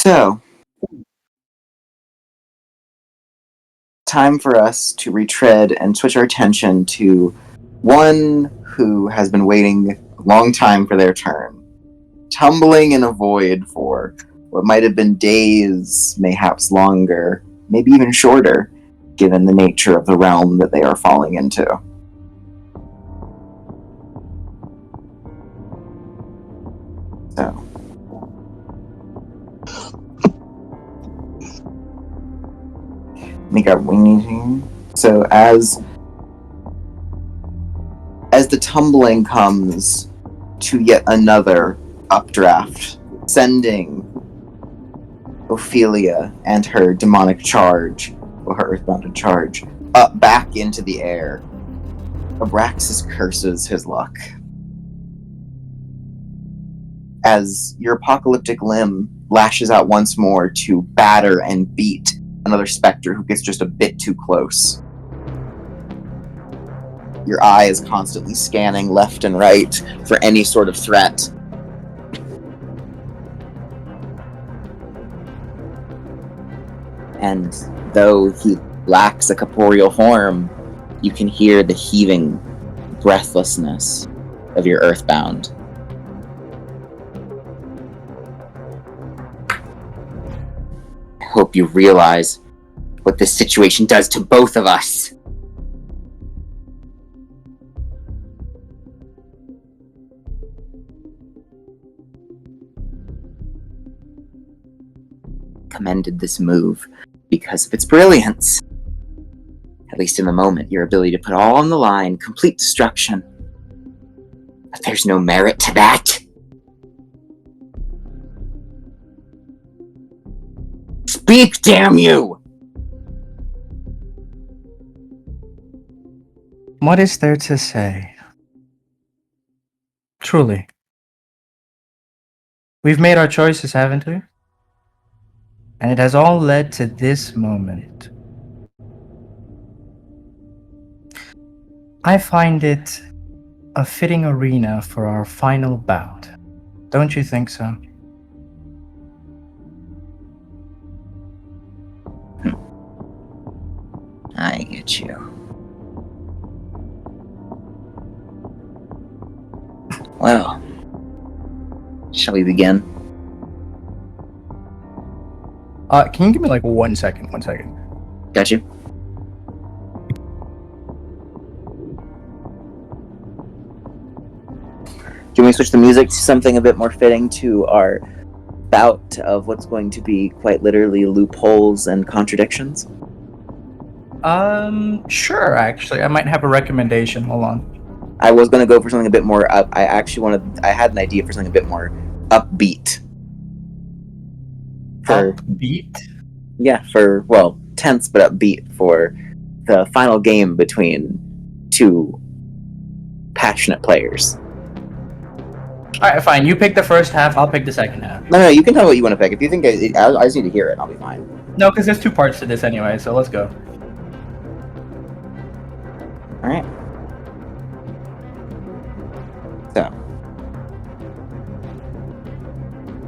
So, time for us to retread and switch our attention to one who has been waiting a long time for their turn, tumbling in a void for what might have been days, mayhaps longer, maybe even shorter, given the nature of the realm that they are falling into. So, make our winging. So as the tumbling comes to yet another updraft, sending Ophelia and her demonic charge, or her earthbound charge, up back into the air, Abraxas curses his luck. As your apocalyptic limb lashes out once more to batter and beat another specter who gets just a bit too close. Your eye is constantly scanning left and right for any sort of threat. And though he lacks a corporeal form, you can hear the heaving breathlessness of your earthbound. I hope you realize what this situation does to both of us. Commended this move because of its brilliance. At least in the moment, your ability to put all on the line, complete destruction. But there's no merit to that. Speak, damn you! What is there to say? Truly. We've made our choices, haven't we? And it has all led to this moment. I find it a fitting arena for our final bout. Don't you think so? I get you. Well, shall we begin? Can you give me like 1 second? 1 second. Got you. Can we switch the music to something a bit more fitting to our bout of what's going to be quite literally loopholes and contradictions? Sure, actually. I might have a recommendation. Hold on. I was going to go for something a bit more up. I had an idea for something a bit more upbeat. Upbeat? Yeah, tense but upbeat for the final game between two passionate players. Alright, fine. You pick the first half, I'll pick the second half. No, you can tell what you want to pick. If you think I just need to hear it, I'll be fine. No, because there's 2 parts to this anyway, so let's go. Alright. So.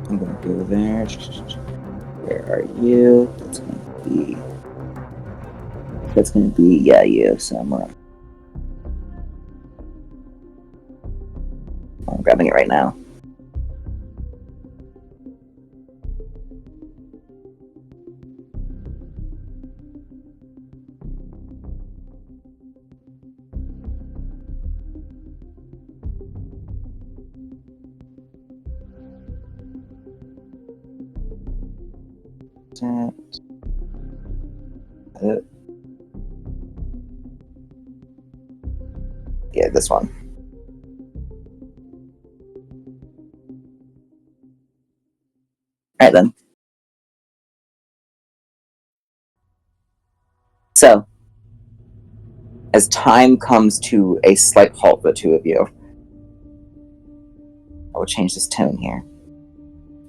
I'm going to go there. Where are you? That's going to be, yeah, you somewhere. I'm grabbing it right now. Yeah, this one. Alright then. So, as time comes to a slight halt, the two of you, I will change this tone here.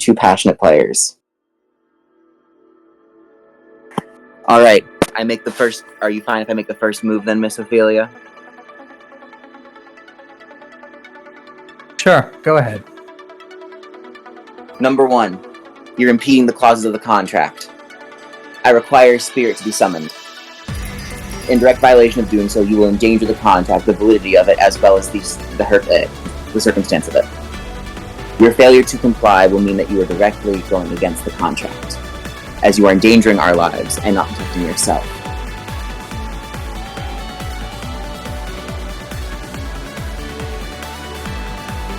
2 passionate players. Alright, I make the first. Are you fine if I make the first move then, Miss Ophelia? Sure, go ahead. Number 1. You're impeding the clauses of the contract. I require spirit to be summoned. In direct violation of doing so, you will endanger the contract, the validity of it, as well as the circumstance of it. Your failure to comply will mean that you are directly going against the contract, as you are endangering our lives and not protecting yourself.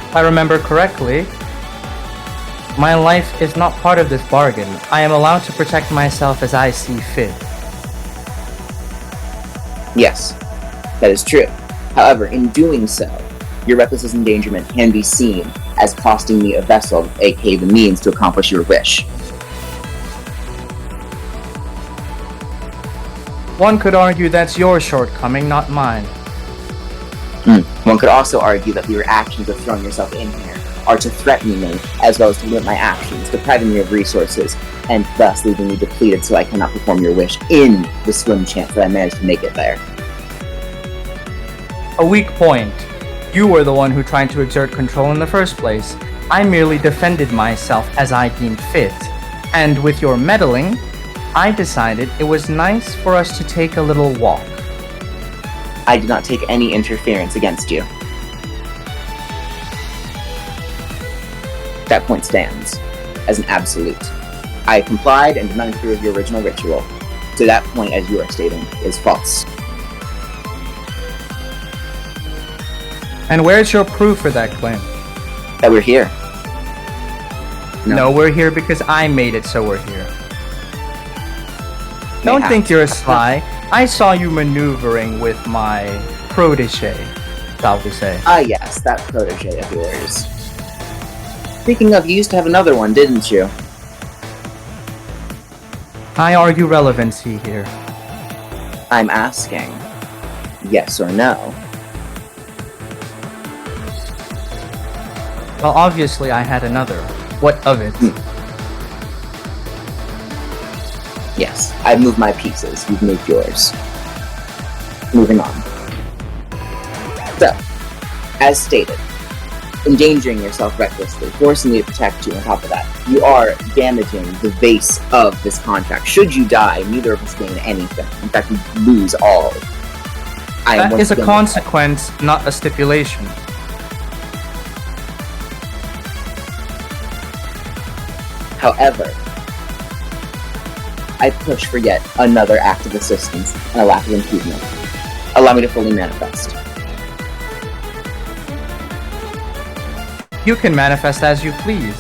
If I remember correctly, my life is not part of this bargain. I am allowed to protect myself as I see fit. Yes, that is true. However, in doing so, your reckless endangerment can be seen as costing me a vessel, aka the means to accomplish your wish. One could argue that's your shortcoming, not mine. One could also argue that your actions of throwing yourself in here are to threaten me, as well as to limit my actions, depriving me of resources, and thus leaving me depleted so I cannot perform your wish in the slim chance that I managed to make it there. A weak point. You were the one who tried to exert control in the first place. I merely defended myself as I deemed fit. And with your meddling, I decided it was nice for us to take a little walk. I did not take any interference against you. That point stands as an absolute. I complied and did not interfere with your original ritual. So that point, as you are stating, is false. And where's your proof for that claim? That we're here. No, we're here because I made it so we're here. Don't think you're sly. I saw you maneuvering with my protege, shall we say. Ah yes, that protege of yours. Speaking of, you used to have another one, didn't you? I argue relevancy here. I'm asking, yes or no? Well, obviously I had another. What of it? Yes, I've moved my pieces. You've moved yours. Moving on. So, as stated, endangering yourself recklessly, forcing me to protect you on top of that, you are damaging the base of this contract. Should you die, neither of us gain anything. In fact, we lose all. That is a consequence, not a stipulation. However, I push for yet another act of assistance and a lack of improvement. Allow me to fully manifest. You can manifest as you please.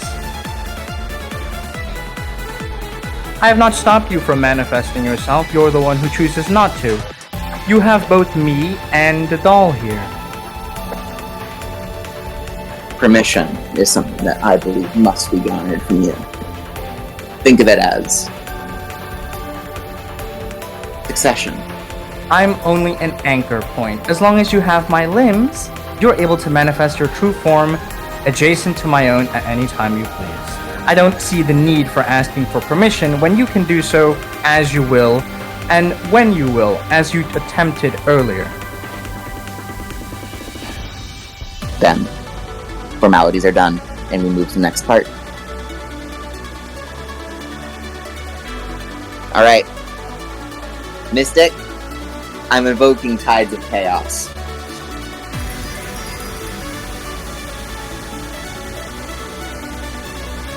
I have not stopped you from manifesting yourself. You're the one who chooses not to. You have both me and the doll here. Permission is something that I believe must be garnered from you. Think of it as succession. I'm only an anchor point. As long as you have my limbs, you're able to manifest your true form adjacent to my own at any time you please. I don't see the need for asking for permission when you can do so as you will, and when you will, as you attempted earlier. Then, formalities are done, and we move to the next part. Alright. Mystic, I'm invoking Tides of Chaos.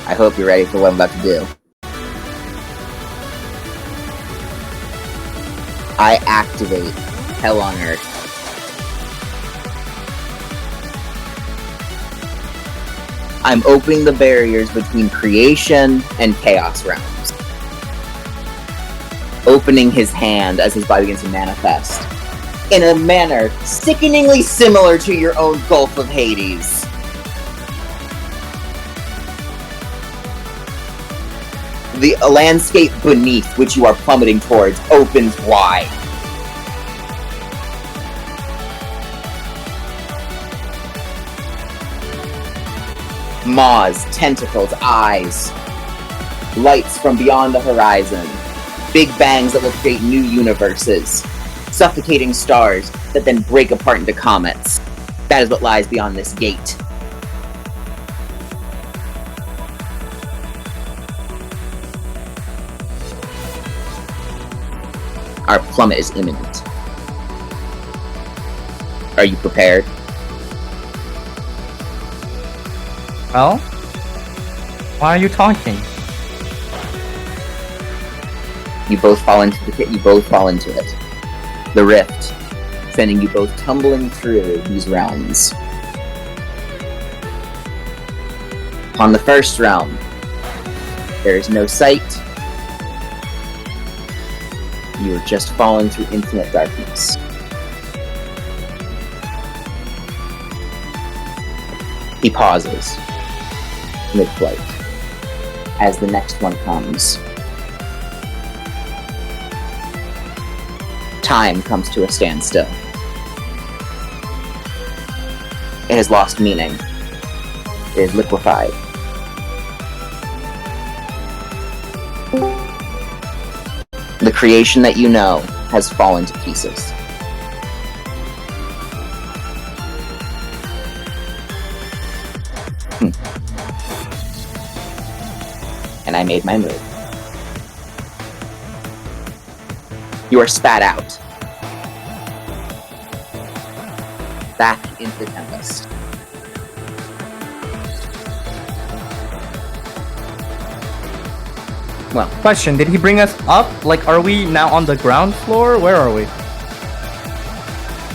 I hope you're ready for what I'm about to do. I activate Hell on Earth. I'm opening the barriers between creation and chaos realms. Opening his hand as his body begins to manifest, in a manner sickeningly similar to your own Gulf of Hades. The landscape beneath which you are plummeting towards opens wide. Maws, tentacles, eyes. Lights from beyond the horizon. Big bangs that will create new universes. Suffocating stars that then break apart into comets. That is what lies beyond this gate. Our plummet is imminent. Are you prepared? Well, why are you talking? You both fall into the pit. You both fall into it. The rift, sending you both tumbling through these realms. Upon the first realm, there is no sight. You are just falling through infinite darkness. He pauses, mid-flight, as the next one comes. Time comes to a standstill. It has lost meaning. It is liquefied. The creation that you know has fallen to pieces. And I made my move. You are spat out. Back into the Tempest. Well, Question, did he bring us up? Like, are we now on the ground floor? Where are we?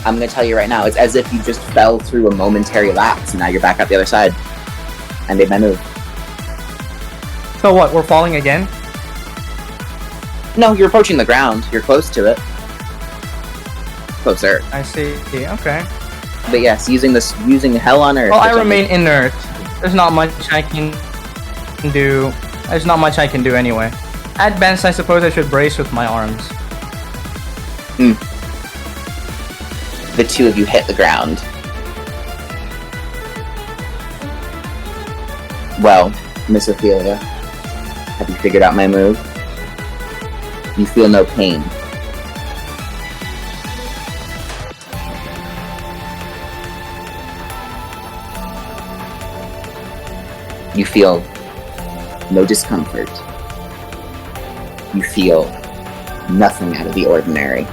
I'm gonna tell you right now, it's as if you just fell through a momentary lapse and now you're back out the other side. I made my move. So what, we're falling again? No, you're approaching the ground. You're close to it. Closer. I see, okay. But yes, using hell on earth. Well, I remain inert. There's not much I can do. There's not much I can do anyway. At best, I suppose I should brace with my arms. The two of you hit the ground. Well, Miss Ophelia, have you figured out my move? You feel no pain. You feel no discomfort. You feel nothing out of the ordinary.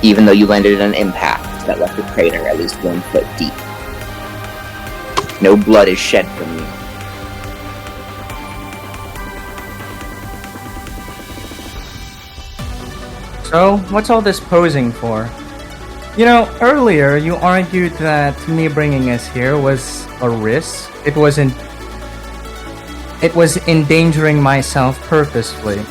Even though you landed in an impact that left a crater at least 1 foot deep. No blood is shed from you. So, what's all this posing for? You know, earlier you argued that me bringing us here was a risk. It was endangering myself purposefully.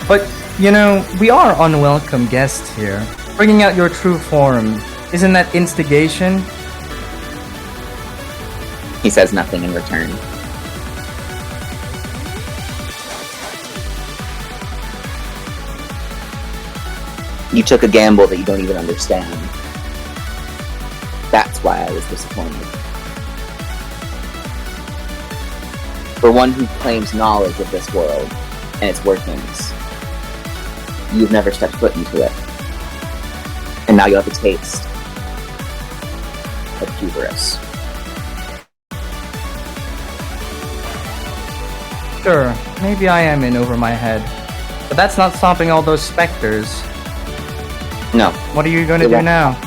But, you know, we are unwelcome guests here. Bringing out your true form, isn't that instigation? He says nothing in return. You took a gamble that you don't even understand. That's why I was disappointed. For one who claims knowledge of this world and its workings, you've never stepped foot into it. And now you have a taste of hubris. Sure, maybe I am in over my head. But that's not stopping all those specters. No. What are you going to do now?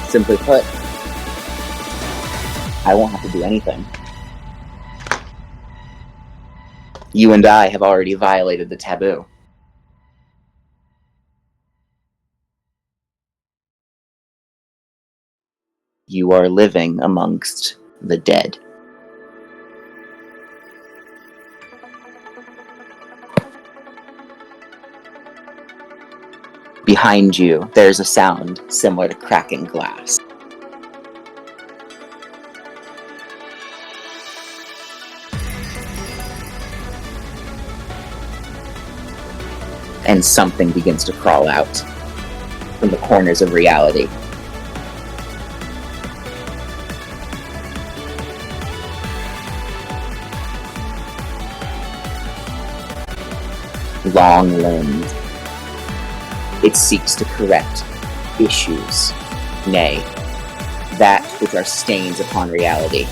Simply put, I won't have to do anything. You and I have already violated the taboo. You are living amongst the dead. Behind you, there's a sound similar to cracking glass. And something begins to crawl out from the corners of reality. Long limbed. It seeks to correct issues, nay, that which are stains upon reality.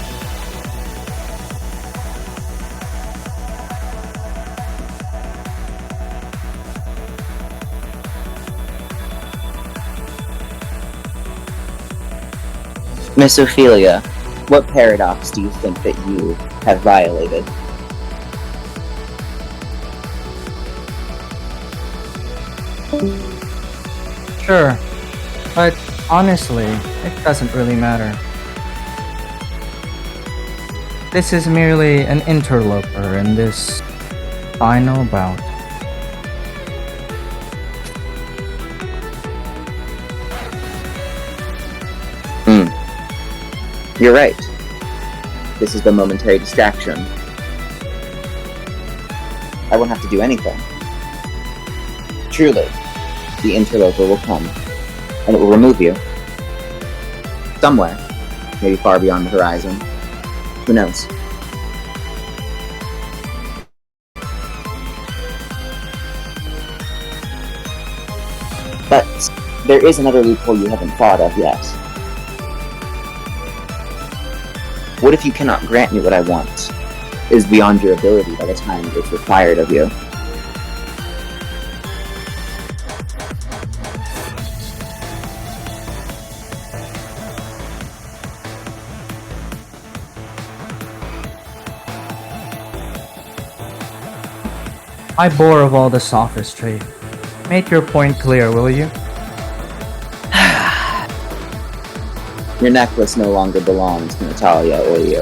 Miss Ophelia, what paradox do you think that you have violated? Sure, but honestly, it doesn't really matter. This is merely an interloper in this final bout. You're right. This is the momentary distraction. I won't have to do anything. Truly, the interloper will come, and it will remove you. Somewhere, maybe far beyond the horizon. Who knows? But there is another loophole you haven't thought of yet. What if you cannot grant me what I want? It is beyond your ability by the time it's required of you. I bore of all the sophistry. Make your point clear, will you? Your necklace no longer belongs to Natalia or you.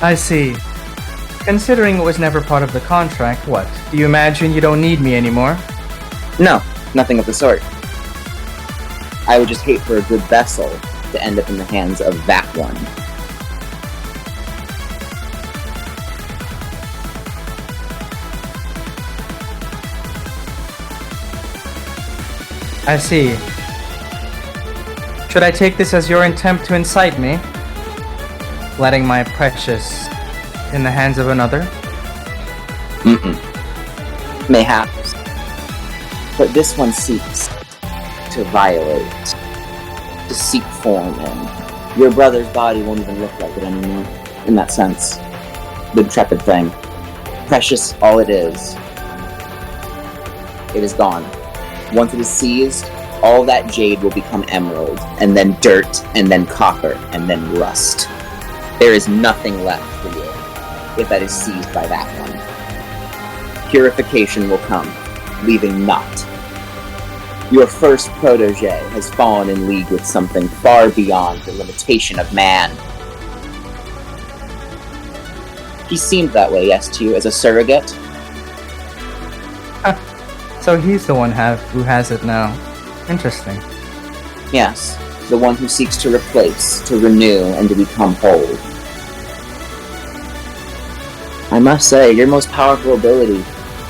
I see. Considering it was never part of the contract, what? Do you imagine you don't need me anymore? No, nothing of the sort. I would just hate for a good vessel to end up in the hands of that one. I see. Should I take this as your attempt to incite me? Letting my precious in the hands of another? Mayhaps. But this one seeks to violate, to seek form, and your brother's body won't even look like it anymore, in that sense. The intrepid thing. Precious, all it is gone. Once it is seized, all that jade will become emerald, and then dirt, and then copper, and then rust. There is nothing left for you if that is seized by that one. Purification will come, leaving naught. Your first protege has fallen in league with something far beyond the limitation of man. He seemed that way, yes, to you, as a surrogate? So he's the one who has it now. Interesting. Yes, the one who seeks to replace, to renew, and to become whole. I must say, your most powerful ability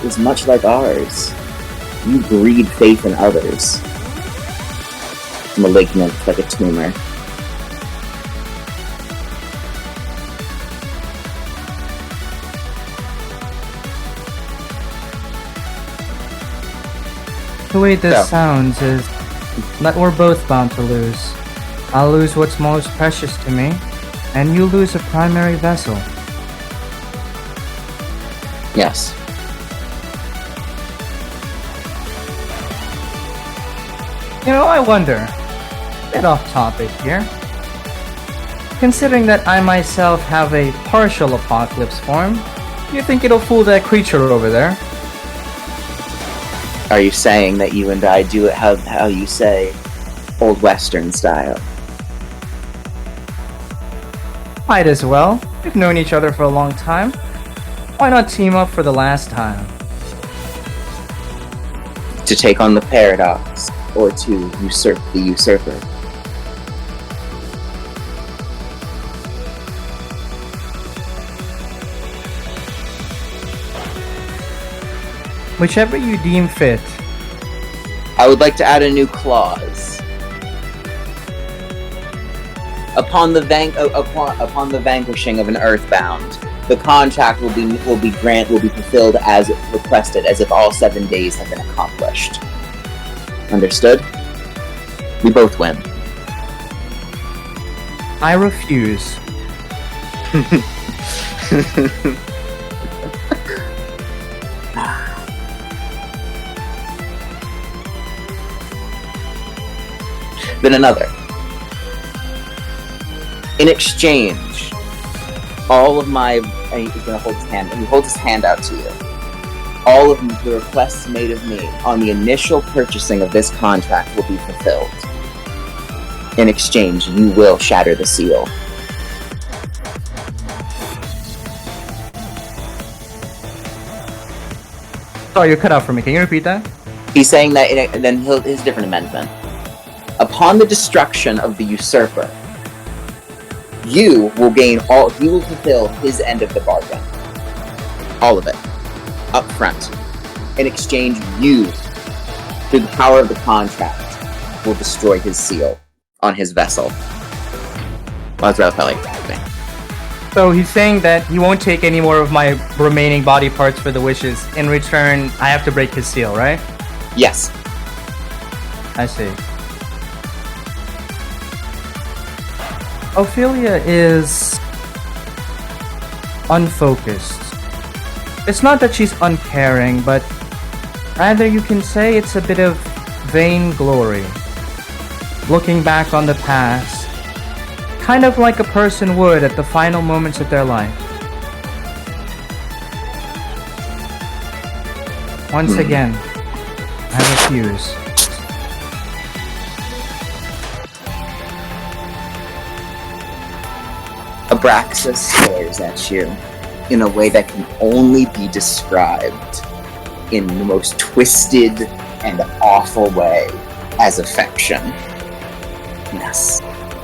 is much like ours. You breed faith in others. Malignant like a tumor. The way this sounds is that we're both bound to lose. I'll lose what's most precious to me, and you lose a primary vessel. Yes. You know, I wonder, a bit off topic here. Considering that I myself have a partial apocalypse form, do you think it'll fool that creature over there? Are you saying that you and I do it how you say, old Western style? Might as well. We've known each other for a long time. Why not team up for the last time? To take on the paradox, or to usurp the usurper? Whichever you deem fit. I would like to add a new clause. Upon the vanquishing of an earthbound, The contract will be fulfilled as requested, as if all 7 days have been accomplished. Understood? We both win. I refuse. Then another. In exchange, all of my... And he's going to hold his hand. And he holds his hand out to you. All of the requests made of me on the initial purchasing of this contract will be fulfilled. In exchange, you will shatter the seal. Sorry, you cut out for me. Can you repeat that? He's saying that his different amendment. Upon the destruction of the usurper, you will gain all. He will fulfill his end of the bargain. All of it. Up front. In exchange, you, through the power of the contract, will destroy his seal on his vessel. Well, that's rather funny. So he's saying that he won't take any more of my remaining body parts for the wishes. In return, I have to break his seal, right? Yes. I see. Ophelia is unfocused. It's not that she's uncaring, but rather you can say it's a bit of vainglory. Looking back on the past, kind of like a person would at the final moments of their life. Once again, I refuse. Abraxas stares at you in a way that can only be described in the most twisted and awful way as affection. Yes,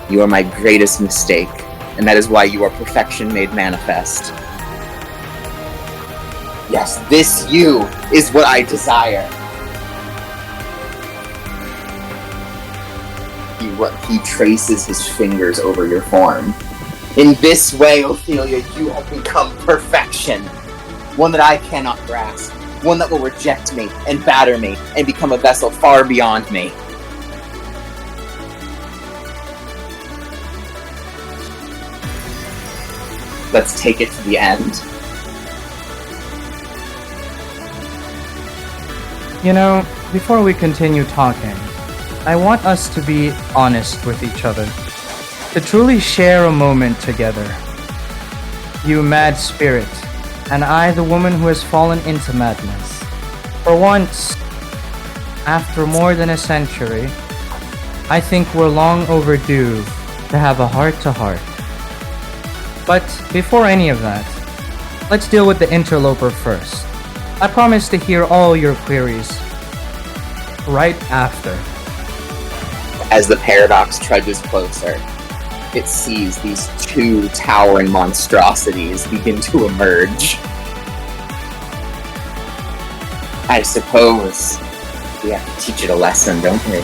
you are my greatest mistake, and that is why you are perfection made manifest. Yes, this you is what I desire. He traces his fingers over your form. In this way, Ophelia, you have become perfection. One that I cannot grasp. One that will reject me and batter me and become a vessel far beyond me. Let's take it to the end. You know, before we continue talking, I want us to be honest with each other. To truly share a moment together. You mad spirit, and I the woman who has fallen into madness. For once, after more than a century, I think we're long overdue to have a heart-to-heart. But before any of that, let's deal with the interloper first. I promise to hear all your queries right after. As the paradox trudges closer, it sees these two towering monstrosities begin to emerge. I suppose we have to teach it a lesson, don't we?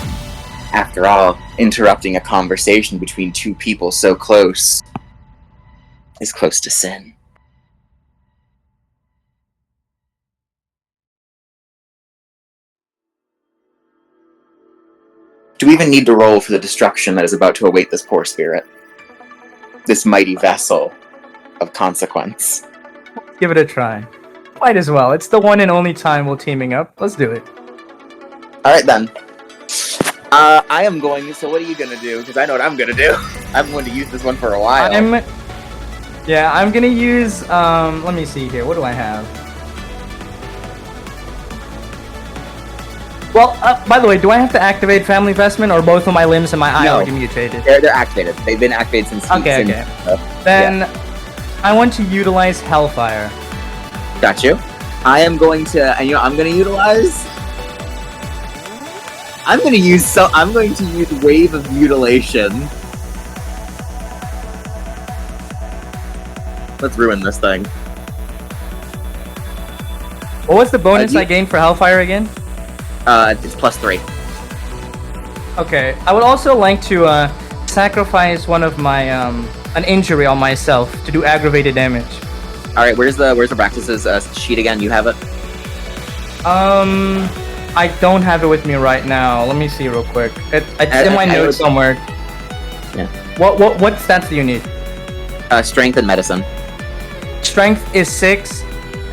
After all, interrupting a conversation between two people so close is close to sin. Do we even need to roll for the destruction that is about to await this poor spirit? This mighty vessel of consequence. Give it a try. Might as well. It's the one and only time we're teaming up. Let's do it. Alright then. I am going, so what are you gonna do? Because I know what I'm gonna do. I'm going to use this one for a while. I'm gonna use, let me see here. What do I have? Well, by the way, do I have to activate Family Vestment, or both of my limbs and my eye already mutated? They're activated. They've been activated since... Okay. Then, yeah. I want to utilize Hellfire. Got you. I am going to... And I'm going to utilize... I'm going to use Wave of Mutilation. Let's ruin this thing. What was the bonus I gained for Hellfire again? It's +3. Okay, I would also like to sacrifice one of my an injury on myself to do aggravated damage. All right, where's the Braxis's sheet again? You have it. I don't have it with me right now. Let me see real quick. It's in my notes somewhere. Yeah. What stats do you need? Strength and medicine. Strength is 6,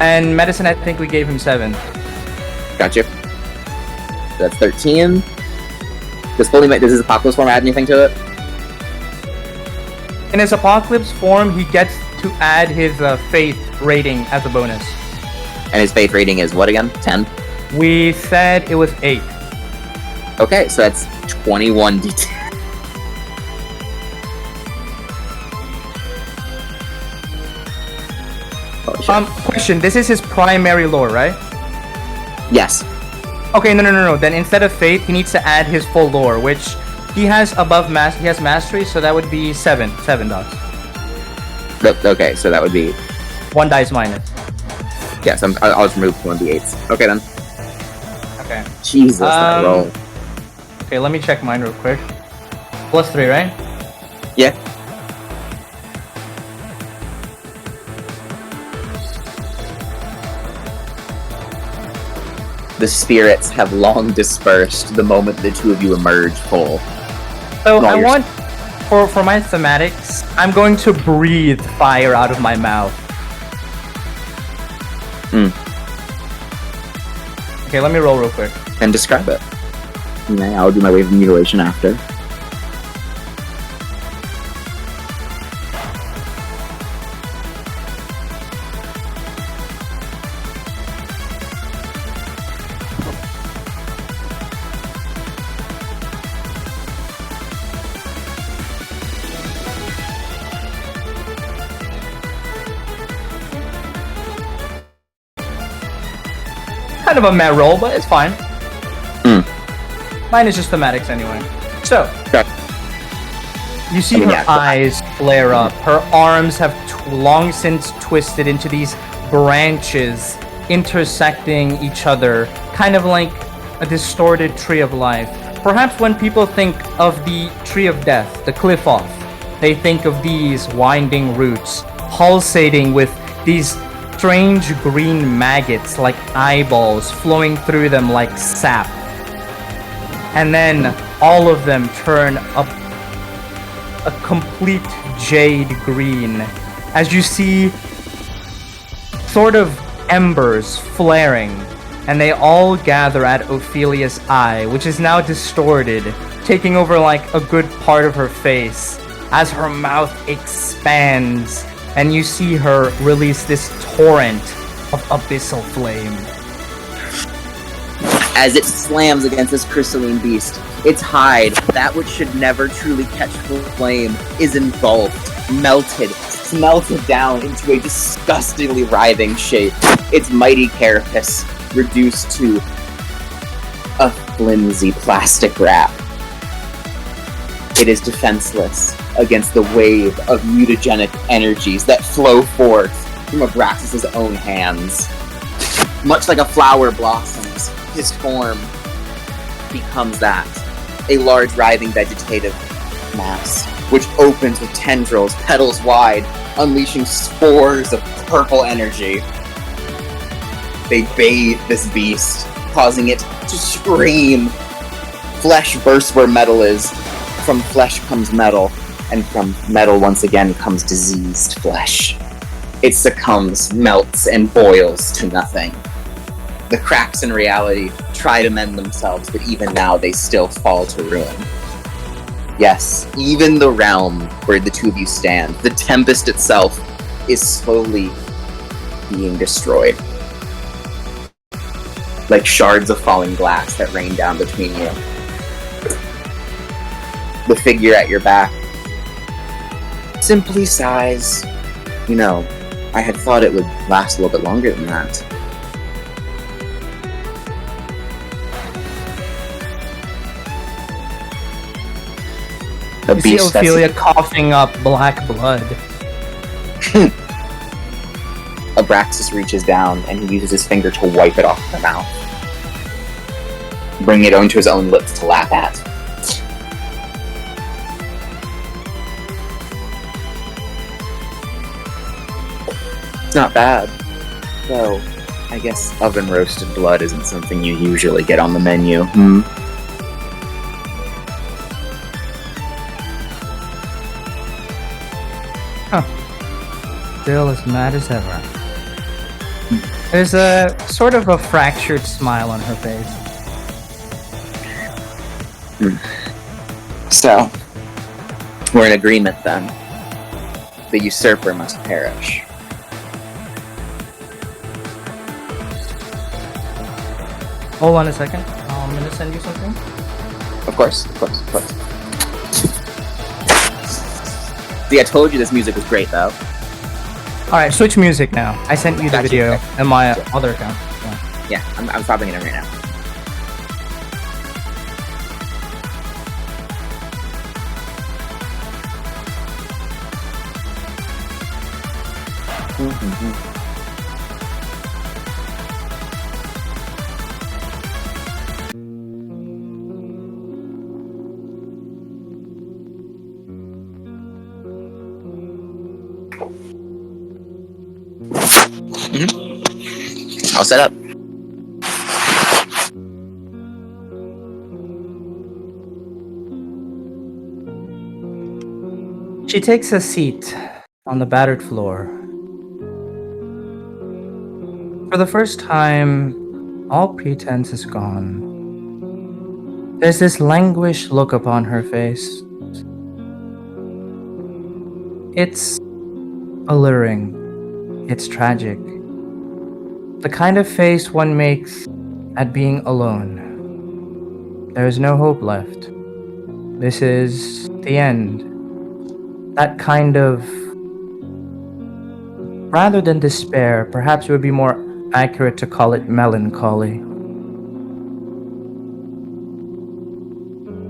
and medicine I think we gave him 7. Gotcha. That's 13. Does his apocalypse form add anything to it? In his apocalypse form, he gets to add his faith rating as a bonus. And his faith rating is what again? 10? We said it was 8. Okay, so that's 21 d10. Question, this is his primary lore, right? Yes. Okay, no. Then instead of faith, he needs to add his full lore, which he has above he has mastery, so that would be 7 dogs. Okay, so that would be 1 dice minus. Yes. I'll just remove 1d8s. Okay then. Okay. Jesus, that roll. Okay, let me check mine real quick. +3, right? Yeah. The spirits have long dispersed the moment the two of you emerge full. So I want, for my thematics, I'm going to breathe fire out of my mouth. Okay, let me roll real quick. And describe it. Okay, I'll do my wave of mutilation after. Kind of a meh roll, but it's fine. Mine is just thematics anyway. So, you see her eyes flare up. Her arms have long since twisted into these branches intersecting each other, kind of like a distorted tree of life. Perhaps when people think of the tree of death, the cliff off, they think of these winding roots, pulsating with these strange green maggots like eyeballs flowing through them like sap. And then all of them turn a complete jade green as you see sort of embers flaring, and they all gather at Ophelia's eye, which is now distorted, taking over like a good part of her face as her mouth expands, and you see her release this torrent of abyssal flame. As it slams against this crystalline beast, its hide, that which should never truly catch flame, is engulfed, melted, smelted down into a disgustingly writhing shape. Its mighty carapace reduced to a flimsy plastic wrap. It is defenseless against the wave of mutagenic energies that flow forth from Abraxas' own hands. Much like a flower blossoms, his form becomes that. A large, writhing vegetative mass, which opens with tendrils, petals wide, unleashing spores of purple energy. They bathe this beast, causing it to scream. Flesh bursts where metal is. From flesh comes metal, and from metal once again comes diseased flesh. It succumbs, melts, and boils to nothing. The cracks in reality try to mend themselves, but even now they still fall to ruin. Yes, even the realm where the two of you stand, the Tempest itself, is slowly being destroyed. Like shards of falling glass that rain down between you. The figure at your back simply sighs. You know, I had thought it would last a little bit longer than that. You see Ophelia coughing up black blood. Abraxas reaches down and he uses his finger to wipe it off her mouth, bringing it onto his own lips to laugh at. Not bad. Though, I guess oven roasted blood isn't something you usually get on the menu. Still as mad as ever. There's a sort of a fractured smile on her face. So, we're in agreement then. The usurper must perish. Hold on a second. I'm gonna send you something. Of course. See, I told you this music was great, though. Alright, switch music now. I sent you the Gotcha. video in my other account. Yeah, I'm stopping it right now. All set up. She takes a seat on the battered floor. For the first time, all pretense is gone. There's this languished look upon her face. It's alluring. It's tragic. The kind of face one makes at being alone. There is no hope left. This is the end. That kind of... Rather than despair, perhaps it would be more accurate to call it melancholy.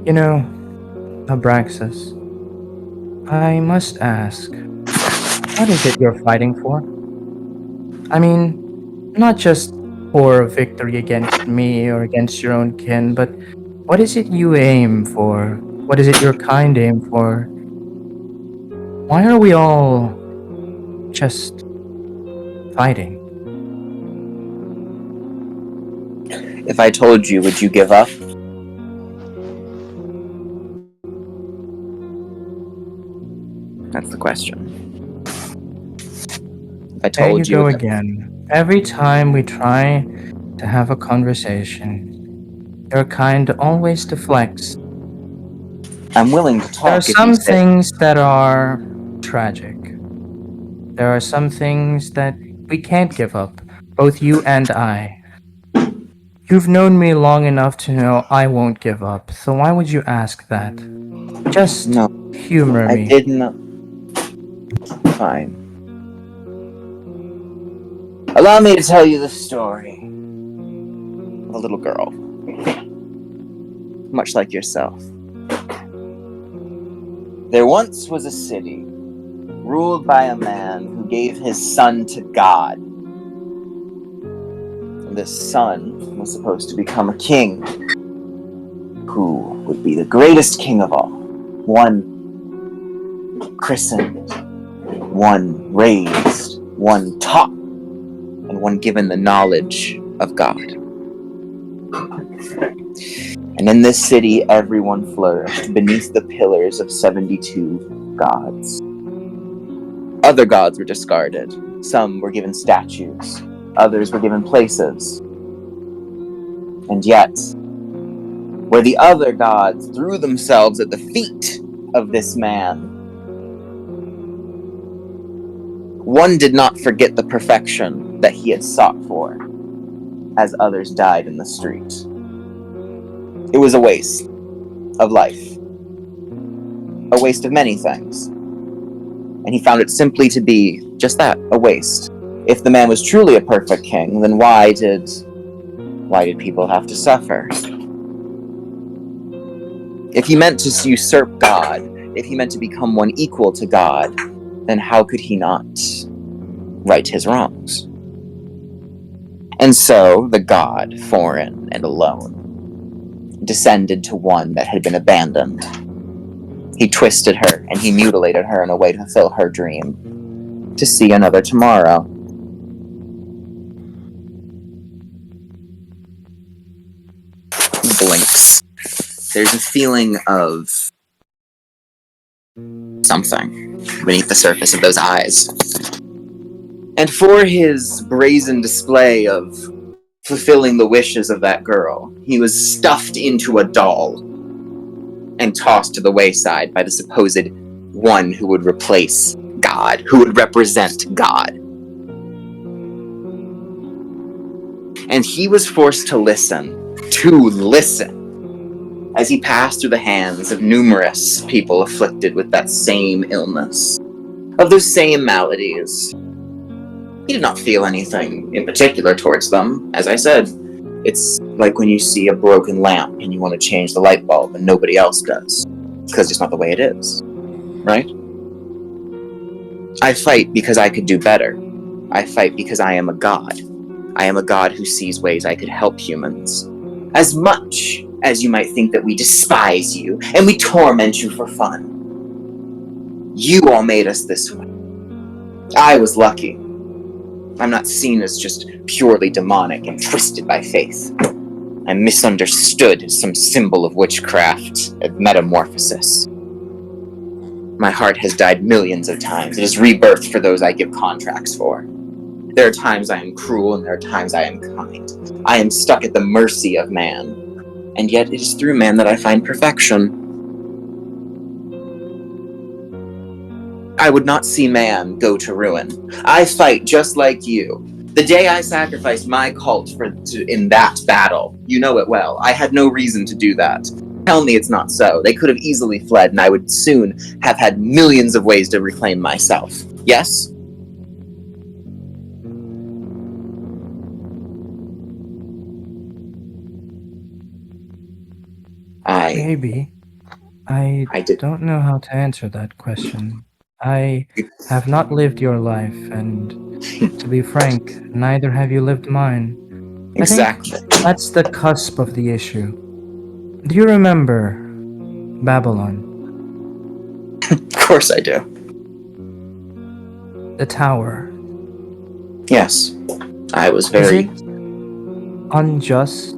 You know, Abraxas, I must ask, what is it you're fighting for? I mean, not just for victory against me or against your own kin, but what is it you aim for? What is it your kind aim for? Why are we all just fighting? If I told you, would you give up? That's the question. If I There told you go again. Every time we try to have a conversation, your kind always deflects. I'm willing to talk. There are if you some say- things that are tragic. There are some things that we can't give up, both you and I. You've known me long enough to know I won't give up, so why would you ask that? Just No, humor I me. didn't. Fine. Allow me to tell you the story of a little girl, much like yourself. There once was a city ruled by a man who gave his son to God. And this son was supposed to become a king who would be the greatest king of all. One christened, one raised, one taught, and one given the knowledge of God. And in this city, everyone flourished beneath the pillars of 72 gods. Other gods were discarded. Some were given statues. Others were given places. And yet, where the other gods threw themselves at the feet of this man, one did not forget the perfection that he had sought for, as others died in the street. It was a waste of life. A waste of many things. And he found it simply to be just that, a waste. If the man was truly a perfect king, then why did people have to suffer? If he meant to usurp God, if he meant to become one equal to God, then how could he not right his wrongs? And so the god, foreign and alone, descended to one that had been abandoned. He twisted her and he mutilated her in a way to fulfill her dream, to see another tomorrow. blinks. There's a feeling of something beneath the surface of those eyes. And for his brazen display of fulfilling the wishes of that girl, he was stuffed into a doll and tossed to the wayside by the supposed one who would replace God, who would represent God. And he was forced to listen, as he passed through the hands of numerous people afflicted with that same illness, of those same maladies. He did not feel anything in particular towards them. As I said, it's like when you see a broken lamp and you want to change the light bulb and nobody else does, because it's not the way it is, right? I fight because I could do better. I fight because I am a god. I am a god who sees ways I could help humans. As much as you might think that we despise you and we torment you for fun, you all made us this way. I was lucky. I'm not seen as just purely demonic and twisted by faith. I'm misunderstood as some symbol of witchcraft, of metamorphosis. My heart has died millions of times. It is rebirthed for those I give contracts for. There are times I am cruel and there are times I am kind. I am stuck at the mercy of man. And yet it is through man that I find perfection. I would not see man go to ruin. I fight just like you. The day I sacrificed my cult in that battle, you know it well, I had no reason to do that. Tell me it's not so. They could have easily fled and I would soon have had millions of ways to reclaim myself. Yes? Maybe. I don't know how to answer that question. I have not lived your life, and to be frank, neither have you lived mine. Exactly. I think that's the cusp of the issue. Do you remember Babylon? Of course I do. The tower. Yes. I was Is very... it unjust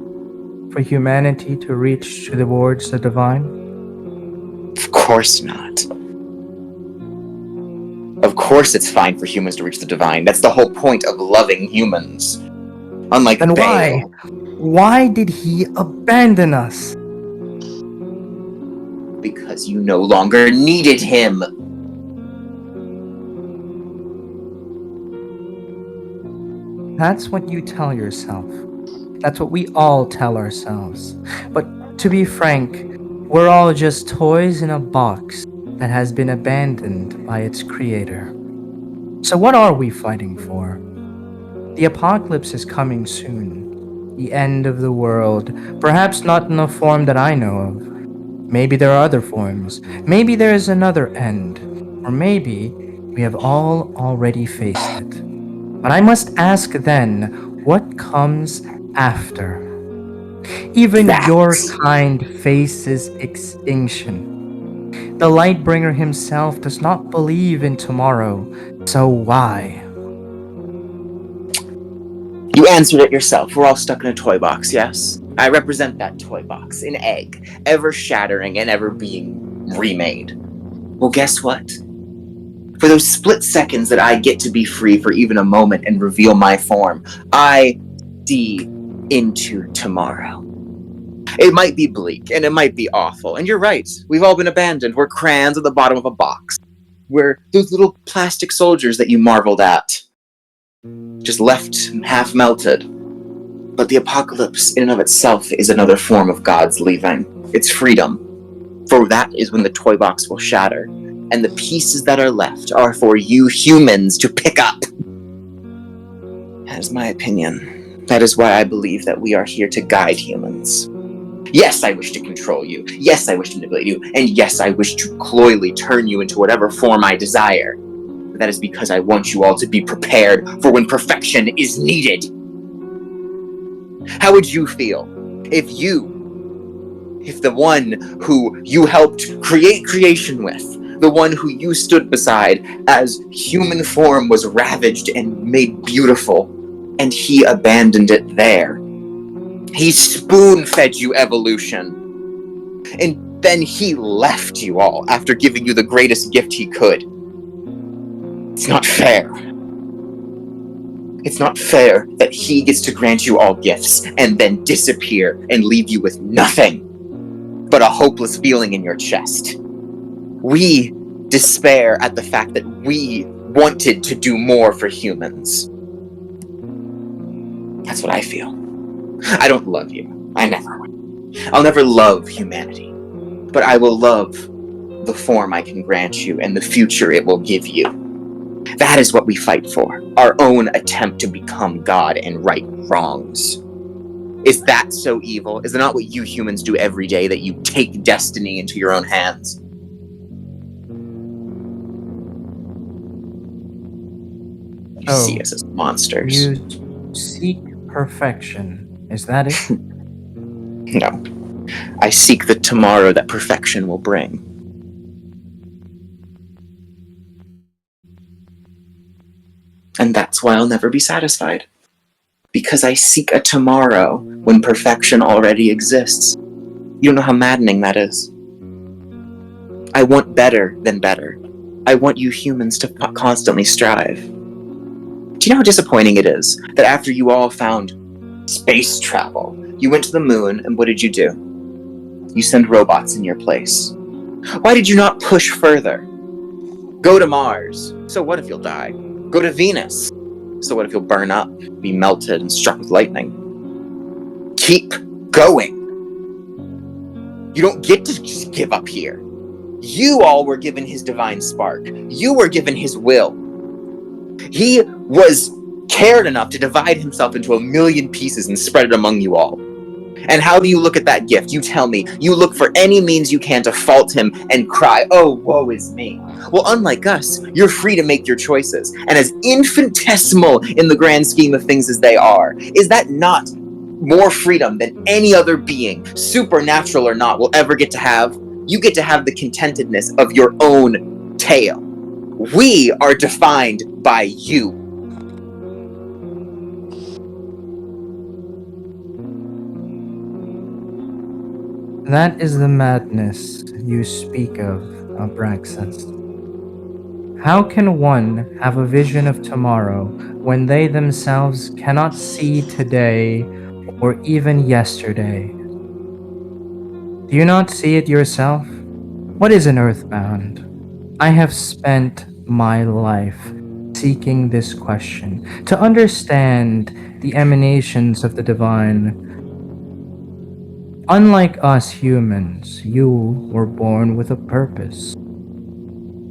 for humanity to reach towards the divine? Of course not. Of course it's fine for humans to reach the divine. That's the whole point of loving humans. Unlike Then Baal. why did he abandon us? Because you no longer needed him. That's what you tell yourself. That's what we all tell ourselves. But to be frank, we're all just toys in a box that has been abandoned by its creator. So what are we fighting for? The apocalypse is coming soon. The end of the world. Perhaps not in the form that I know of. Maybe there are other forms. Maybe there is another end. Or maybe we have all already faced it. But I must ask then, what comes after? Even your kind faces extinction. The Lightbringer himself does not believe in tomorrow, so why? You answered it yourself. We're all stuck in a toy box, yes? I represent that toy box, an egg, ever shattering and ever being remade. Well, guess what? For those split seconds that I get to be free for even a moment and reveal my form, I see into tomorrow. It might be bleak, and it might be awful, and you're right. We've all been abandoned. We're crayons at the bottom of a box. We're those little plastic soldiers that you marveled at. Just left half melted. But the apocalypse in and of itself is another form of God's leaving. It's freedom. For that is when the toy box will shatter, and the pieces that are left are for you humans to pick up. That is my opinion. That is why I believe that we are here to guide humans. Yes, I wish to control you. Yes, I wish to manipulate you. And yes, I wish to cloyly turn you into whatever form I desire. But that is because I want you all to be prepared for when perfection is needed. How would you feel if the one who you helped create creation with, the one who you stood beside as human form was ravaged and made beautiful, and he abandoned it there? He spoon-fed you evolution. And then he left you all after giving you the greatest gift he could. It's not fair. It's not fair that he gets to grant you all gifts and then disappear and leave you with nothing but a hopeless feeling in your chest. We despair at the fact that we wanted to do more for humans. That's what I feel. I don't love you. I never will. I'll never love humanity. But I will love the form I can grant you and the future it will give you. That is what we fight for. Our own attempt to become God and right wrongs. Is that so evil? Is it not what you humans do every day, that you take destiny into your own hands? You see us as monsters. You seek perfection. Is that it? No. I seek the tomorrow that perfection will bring. And that's why I'll never be satisfied. Because I seek a tomorrow when perfection already exists. You don't know how maddening that is. I want better than better. I want you humans to constantly strive. Do you know how disappointing it is that after you all found space travel, you went to the moon, and what did you do? You send robots in your place. Why did you not push further? Go to Mars. So what if you'll die? Go to Venus. So what if you'll burn up, be melted, and struck with lightning? Keep going. You don't get to just give up here. You all were given his divine spark. You were given his will. He was cared enough to divide himself into 1,000,000 pieces and spread it among you all. And how do you look at that gift? You tell me. You look for any means you can to fault him and cry, "Oh, woe is me." Well, unlike us, you're free to make your choices. And as infinitesimal in the grand scheme of things as they are, is that not more freedom than any other being, supernatural or not, will ever get to have? You get to have the contentedness of your own tale. We are defined by you. That is the madness you speak of, Abraxas. How can one have a vision of tomorrow when they themselves cannot see today or even yesterday? Do you not see it yourself? What is an earthbound? I have spent my life seeking this question, to understand the emanations of the divine. Unlike us humans, you were born with a purpose,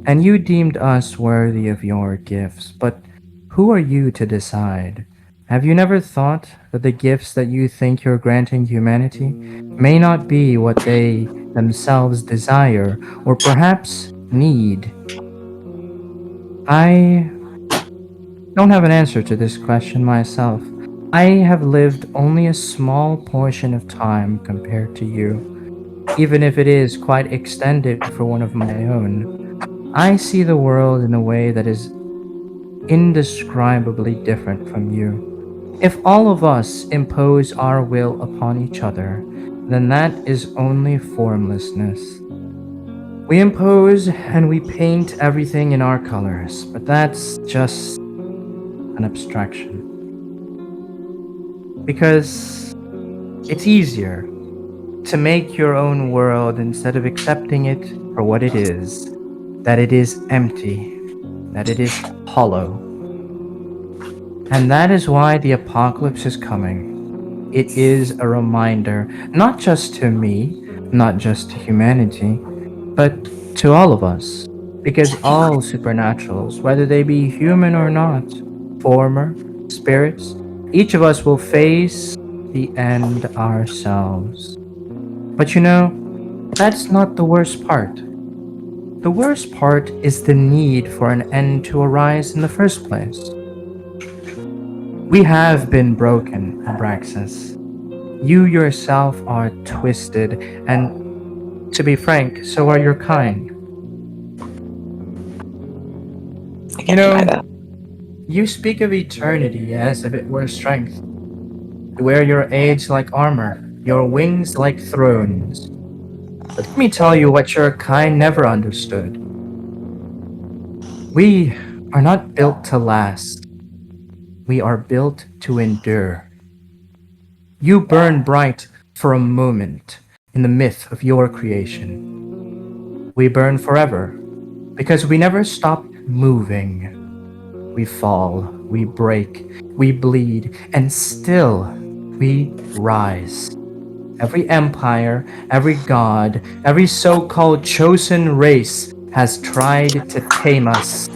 and you deemed us worthy of your gifts, but who are you to decide? Have you never thought that the gifts that you think you're granting humanity may not be what they themselves desire or perhaps need? I don't have an answer to this question myself. I have lived only a small portion of time compared to you, even if it is quite extended for one of my own. I see the world in a way that is indescribably different from you. If all of us impose our will upon each other, then that is only formlessness. We impose and we paint everything in our colors, but that's just an abstraction. Because it's easier to make your own world instead of accepting it for what it is, that it is empty, that it is hollow. And that is why the apocalypse is coming. It is a reminder, not just to me, not just to humanity, but to all of us. Because all supernaturals, whether they be human or not, former, spirits, each of us will face the end ourselves. But you know, that's not the worst part. The worst part is the need for an end to arise in the first place. We have been broken, Abraxas. You yourself are twisted, and to be frank, so are your kind. I can't deny that. You speak of eternity as if it were strength. You wear your age like armor, your wings like thrones. But let me tell you what your kind never understood. We are not built to last. We are built to endure. You burn bright for a moment in the myth of your creation. We burn forever because we never stop moving. We fall, we break, we bleed, and still we rise. Every empire, every god, every so called chosen race has tried to tame us.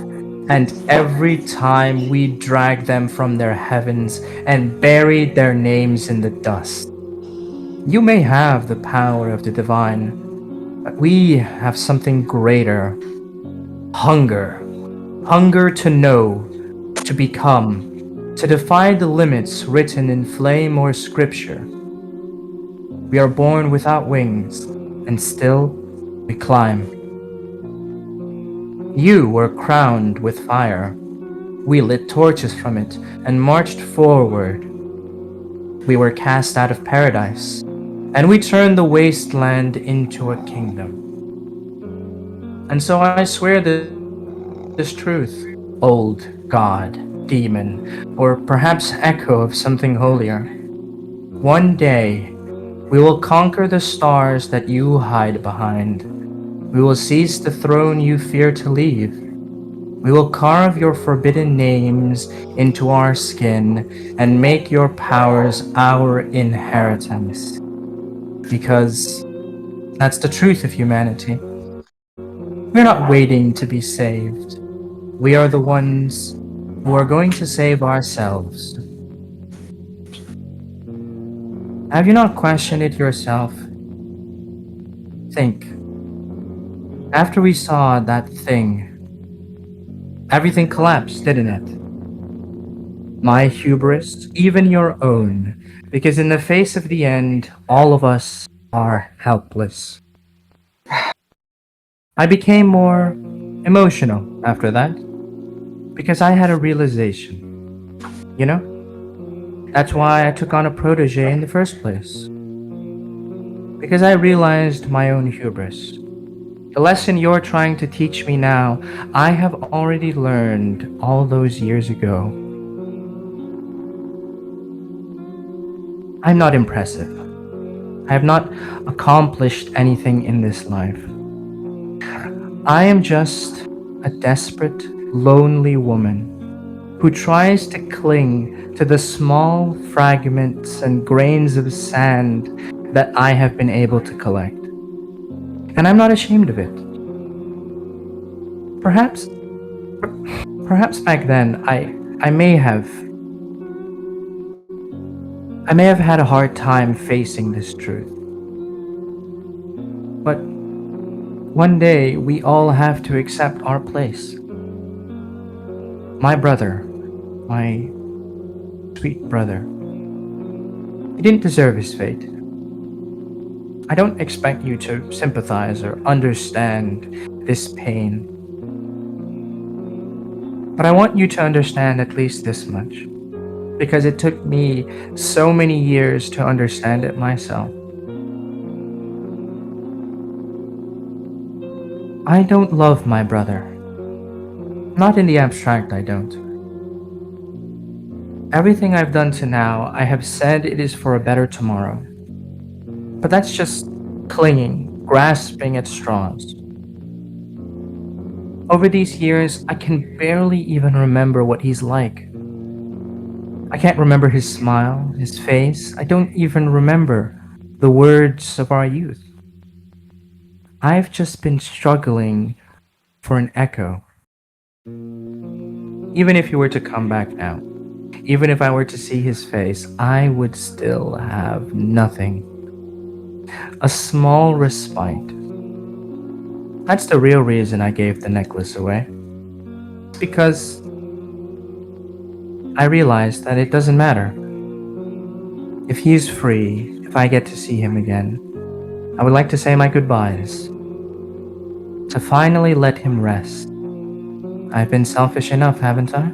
And every time we drag them from their heavens and buried their names in the dust. You may have the power of the divine, but we have something greater. Hunger. Hunger to know, to become, to defy the limits written in flame or scripture. We are born without wings, and still we climb. You were crowned with fire. We lit torches from it and marched forward. We were cast out of paradise, and we turned the wasteland into a kingdom. And so I swear this truth, old god, demon, or perhaps echo of something holier. One day, we will conquer the stars that you hide behind. We will seize the throne you fear to leave. We will carve your forbidden names into our skin and make your powers our inheritance. Because that's the truth of humanity. We're not waiting to be saved. We are the ones who are going to save ourselves. Have you not questioned it yourself? Think. After we saw that thing, everything collapsed, didn't it? My hubris, even your own, because in the face of the end, all of us are helpless. I became more emotional after that, because I had a realization. You know? That's why I took on a protege in the first place. Because I realized my own hubris. The lesson you're trying to teach me now, I have already learned all those years ago. I'm not impressive. I have not accomplished anything in this life. I am just a desperate, lonely woman who tries to cling to the small fragments and grains of sand that I have been able to collect. And I'm not ashamed of it. Perhaps back then I may have had a hard time facing this truth. But one day we all have to accept our place. My brother, my sweet brother, he didn't deserve his fate. I don't expect you to sympathize or understand this pain. But I want you to understand at least this much, because it took me so many years to understand it myself. I don't love my brother. Not in the abstract, I don't. Everything I've done to now, I have said it is for a better tomorrow. But that's just clinging, grasping at straws. Over these years, I can barely even remember what he's like. I can't remember his smile, his face. I don't even remember the words of our youth. I've just been struggling for an echo. Even if he were to come back now, even if I were to see his face, I would still have nothing. A small respite. That's the real reason I gave the necklace away. It's because I realized that it doesn't matter. If he's free, if I get to see him again, I would like to say my goodbyes. To finally let him rest. I've been selfish enough, haven't I?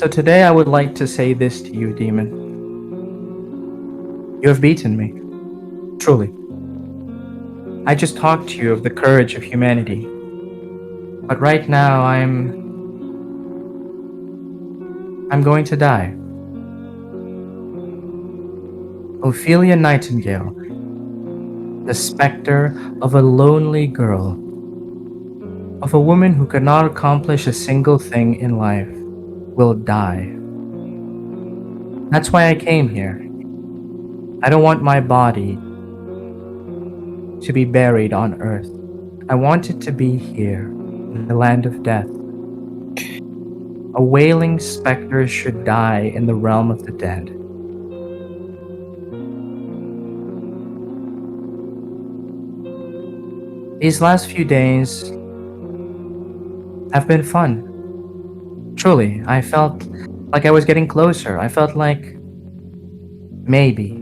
So today I would like to say this to you, demon. You have beaten me. Truly. I just talked to you of the courage of humanity. But right now I'm going to die. Ophelia Nightingale, the specter of a lonely girl, of a woman who could not accomplish a single thing in life, will die. That's why I came here. I don't want my body to be buried on Earth. I want it to be here, in the land of death. A wailing specter should die in the realm of the dead. These last few days have been fun. Truly, I felt like I was getting closer. I felt like maybe,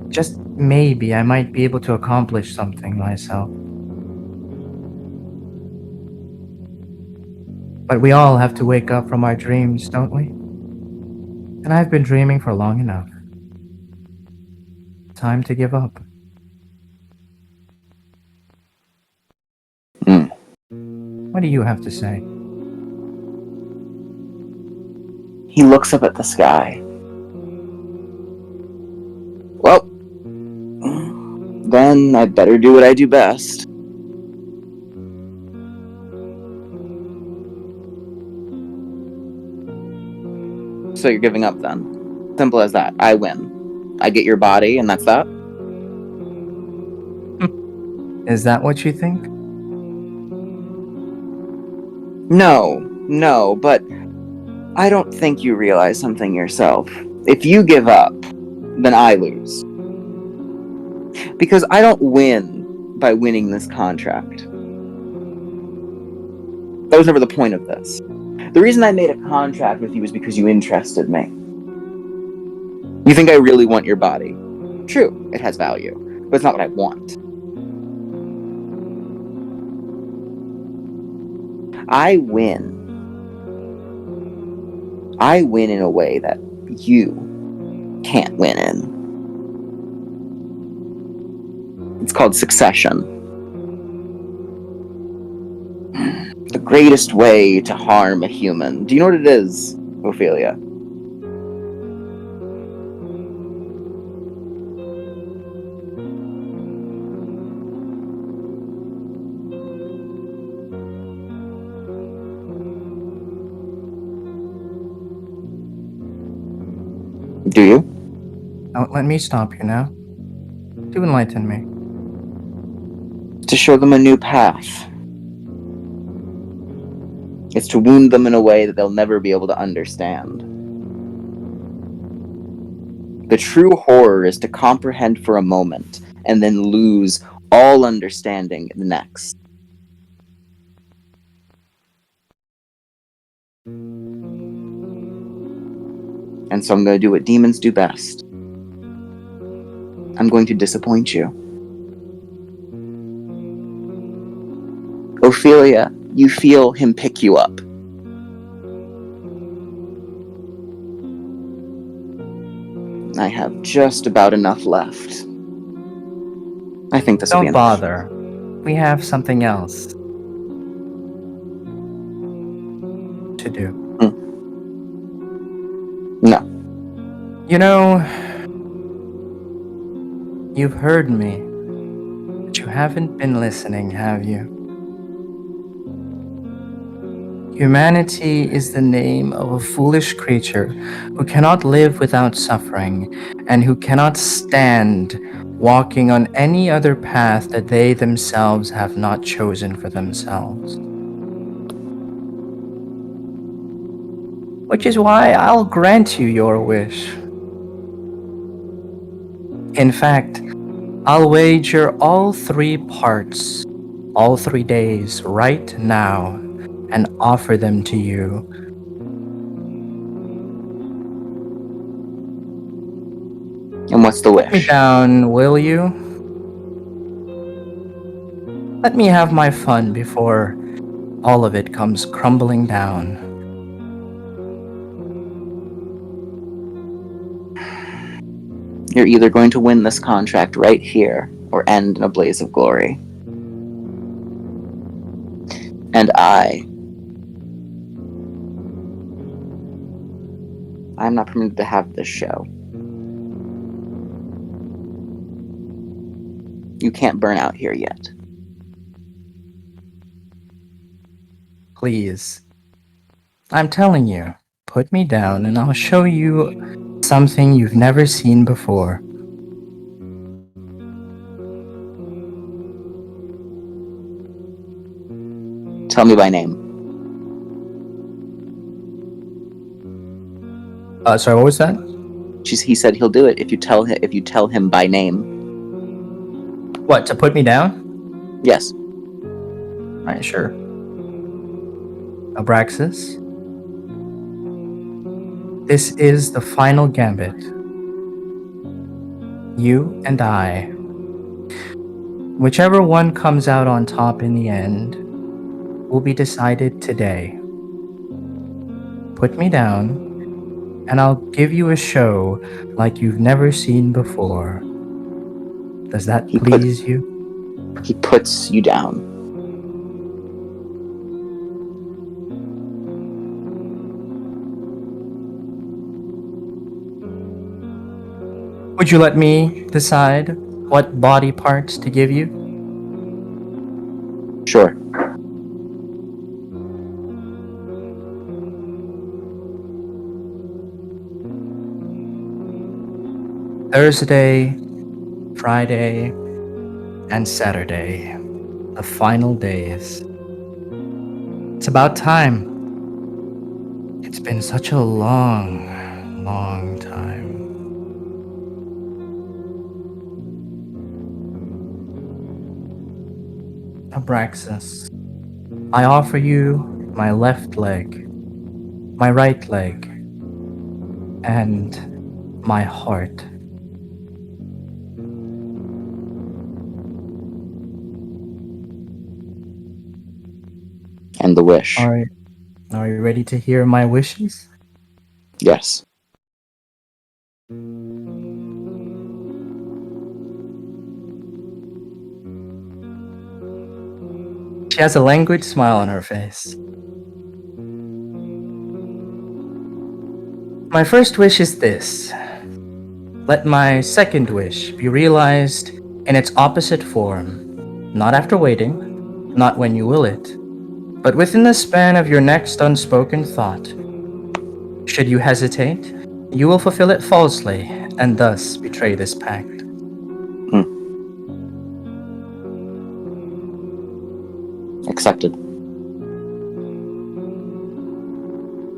just maybe, I might be able to accomplish something myself. But we all have to wake up from our dreams, don't we? And I've been dreaming for long enough. Time to give up. What do you have to say? He looks up at the sky. Well, then I'd better do what I do best. So you're giving up then? Simple as that. I win. I get your body, and that's that? Is that what you think? No, but I don't think you realize something yourself. If you give up, then I lose. Because I don't win by winning this contract. That was never the point of this. The reason I made a contract with you is because you interested me. You think I really want your body. True, it has value, but it's not what I want. I win. I win in a way that you can't win in. It's called succession. The greatest way to harm a human. Do you know what it is, Ophelia? Do you? Don't let me stop you now. Do enlighten me. To show them a new path. It's to wound them in a way that they'll never be able to understand. The true horror is to comprehend for a moment and then lose all understanding the next. And so I'm going to do what demons do best. I'm going to disappoint you. Ophelia, you feel him pick you up. I have just about enough left. I think this will be Don't enough. bother. We have something else to do. No. You know, you've heard me, but you haven't been listening, have you? Humanity is the name of a foolish creature who cannot live without suffering and who cannot stand walking on any other path that they themselves have not chosen for themselves. Which is why I'll grant you your wish. In fact, I'll wager all 3 parts, all 3 days, right now, and offer them to you. And what's the Let me wish? down, will you? Let me have my fun before all of it comes crumbling down. You're either going to win this contract right here or end in a blaze of glory. And I'm not permitted to have this show. You can't burn out here yet. Please. I'm telling you, put me down and I'll show you something you've never seen before. Tell me by name. Sorry, what was that? He said he'll do it if you tell him by name. What, to put me down? Yes. Alright, sure. Abraxas. This is the final gambit. You and I. Whichever one comes out on top in the end will be decided today. Put me down, and I'll give you a show like you've never seen before. Does that please you? He puts you down. Would you let me decide what body parts to give you? Sure. Thursday, Friday, and Saturday, the final days. It's about time. It's been such a long, long time. Abraxas, I offer you my left leg, my right leg, and my heart. And the wish. Are you ready to hear my wishes? Yes. She has a languid smile on her face. My first wish is this. Let my second wish be realized in its opposite form, not after waiting, not when you will it, but within the span of your next unspoken thought. Should you hesitate, you will fulfill it falsely and thus betray this pact. Accepted.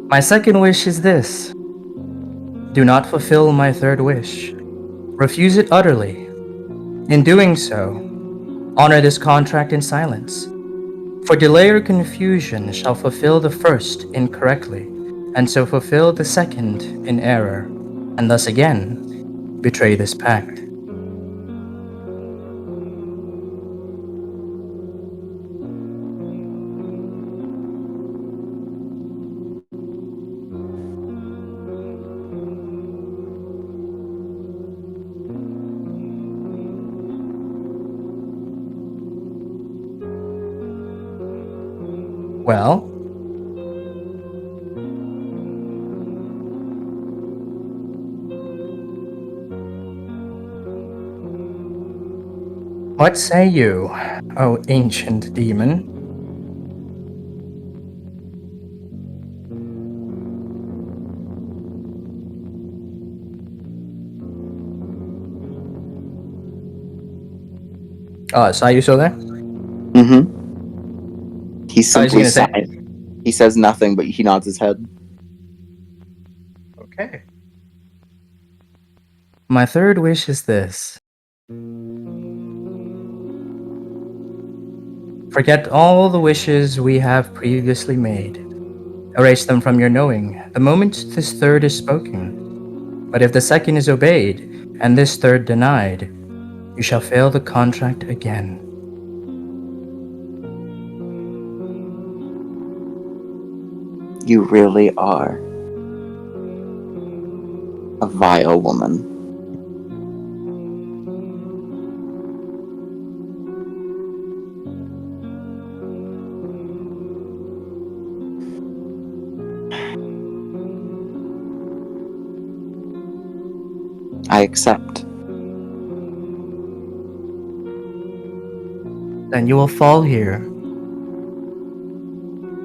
My second wish is this. Do not fulfill my third wish. Refuse it utterly. In doing so, honor this contract in silence. For delay or confusion shall fulfill the first incorrectly, and so fulfill the second in error, and thus again betray this pact. Well, what say you, O ancient demon? So are you still there? Mm-hmm. He simply say? sighs. He says nothing, but he nods his head. Okay. My third wish is this. Forget all the wishes we have previously made. Erase them from your knowing the moment this third is spoken. But if the second is obeyed, and this third denied, you shall fail the contract again. You really are a vile woman. I accept. Then you will fall here.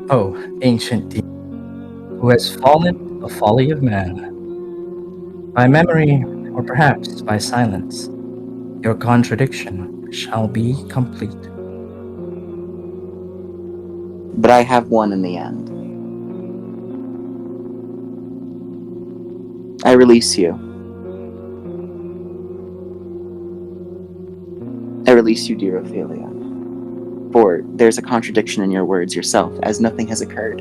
Oh, ancient demon, who has fallen the folly of man. By memory, or perhaps by silence, your contradiction shall be complete. But I have won in the end. I release you. I release you, dear Ophelia. For there's a contradiction in your words yourself, as nothing has occurred.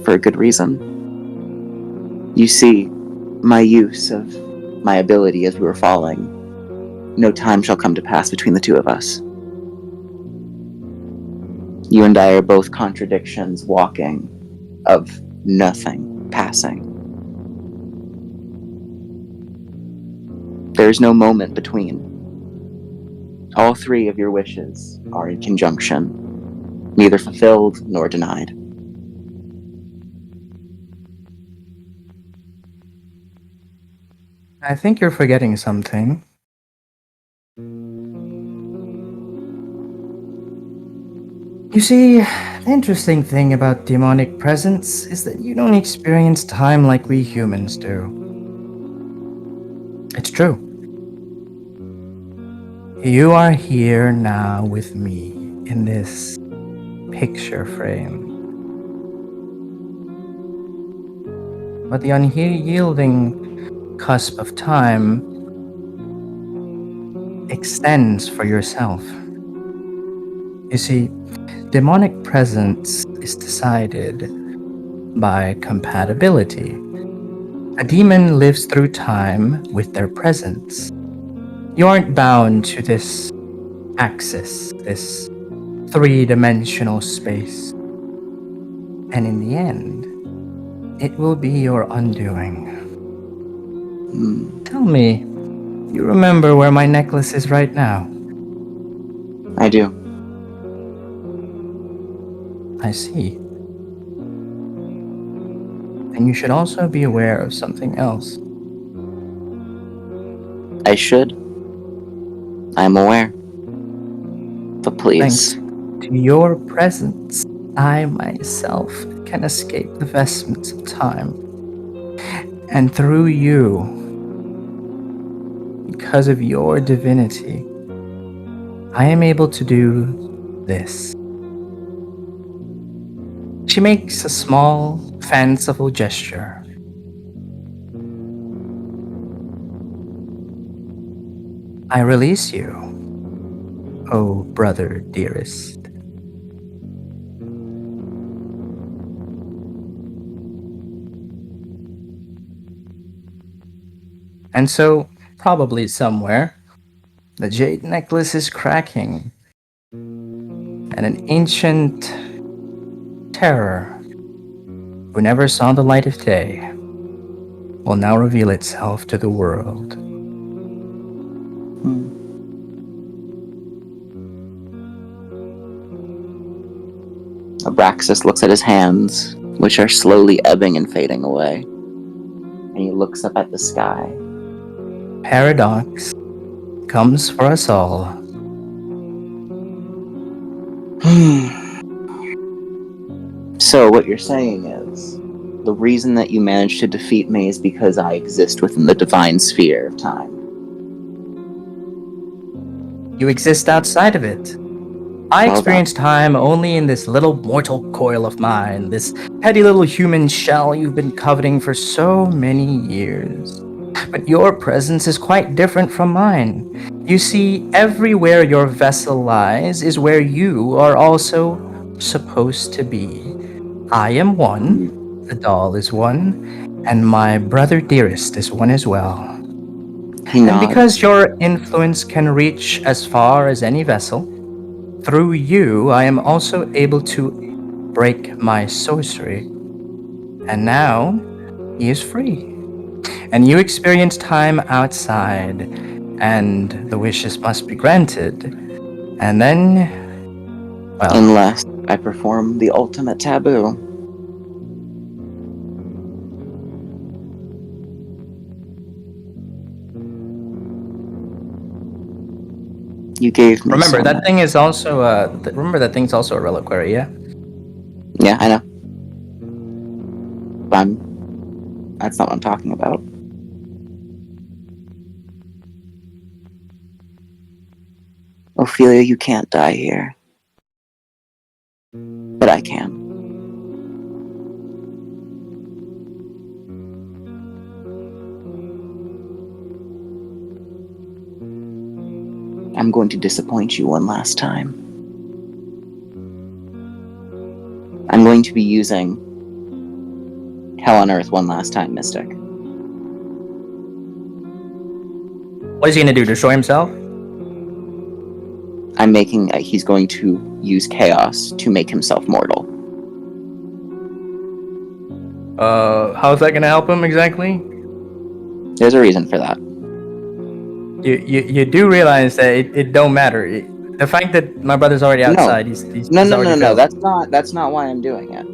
For a good reason. You see, my use of my ability as we were falling, no time shall come to pass between the two of us. You and I are both contradictions walking, of nothing passing. There is no moment between. All three of your wishes are in conjunction, neither fulfilled nor denied. I think you're forgetting something. You see, the interesting thing about demonic presence is that you don't experience time like we humans do. It's true. You are here now with me in this picture frame. But the unyielding cusp of time extends for yourself. You see, demonic presence is decided by compatibility. A demon lives through time with their presence. You aren't bound to this axis, this three-dimensional space. And in the end, it will be your undoing. Tell me, you remember where my necklace is right now? I do. I see. And you should also be aware of something else. I should. I'm aware. But please. Thanks to your presence, I myself can escape the vestments of time. And through you, because of your divinity, I am able to do this. She makes a small, fanciful gesture. I release you, oh brother dearest. And so, probably somewhere, the jade necklace is cracking, and an ancient terror who never saw the light of day will now reveal itself to the world. Abraxas looks at his hands, which are slowly ebbing and fading away. And he looks up at the sky. Paradox comes for us all. So what you're saying is, the reason that you managed to defeat me is because I exist within the divine sphere of time. You exist outside of it. I Well experience time only in this little mortal coil of mine, this petty little human shell you've been coveting for so many years. But your presence is quite different from mine. You see, everywhere your vessel lies is where you are also supposed to be. I am one, the doll is one, and my brother dearest is one as well. He And nods. because your influence can reach as far as any vessel, through you I am also able to break my sorcery. And now he is free. And you experience time outside, and the wishes must be granted. And then, well, Unless I perform the ultimate taboo. You gave me Remember so that much. thing is also remember that thing's also a reliquary, yeah? Yeah, I know. But that's not what I'm talking about. Ophelia, you can't die here. But I can. I'm going to disappoint you one last time. I'm going to be using Hell on Earth one last time, Mystic. What is he gonna do? Destroy himself? I'm making. He's going to use Chaos to make himself mortal. How's that gonna help him exactly? There's a reason for that. You do realize that it don't matter. The fact that my brother's already outside, he's already No. failed. That's not why I'm doing it.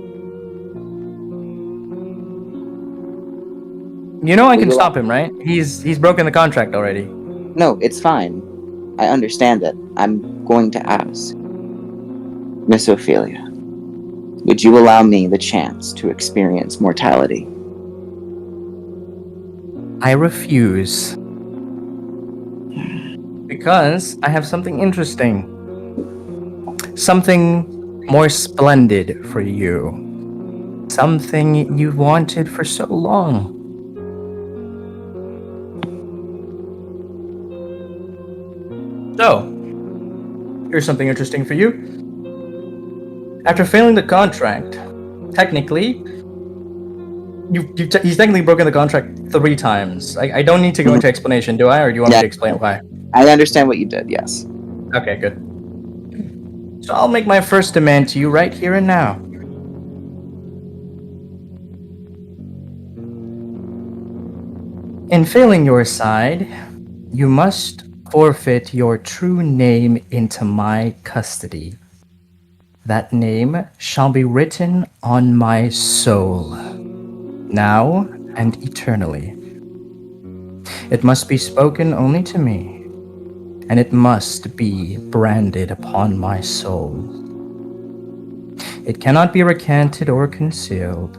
You know I Will can you stop allow- him, right? He's broken the contract already. No, it's fine. I understand it. I'm going to ask. Miss Ophelia, would you allow me the chance to experience mortality? I refuse. Because I have something interesting. Something more splendid for you. Something you've wanted for so long. So, here's something interesting for you. After failing the contract, technically, he's technically broken the contract 3 times. I don't need to go into explanation, do I? Or do you want me to explain why? I understand what you did, yes. Okay, good. So I'll make my first demand to you right here and now. In failing your side, you must forfeit your true name into my custody. That name shall be written on my soul, now and eternally. It must be spoken only to me, and it must be branded upon my soul. It cannot be recanted or concealed.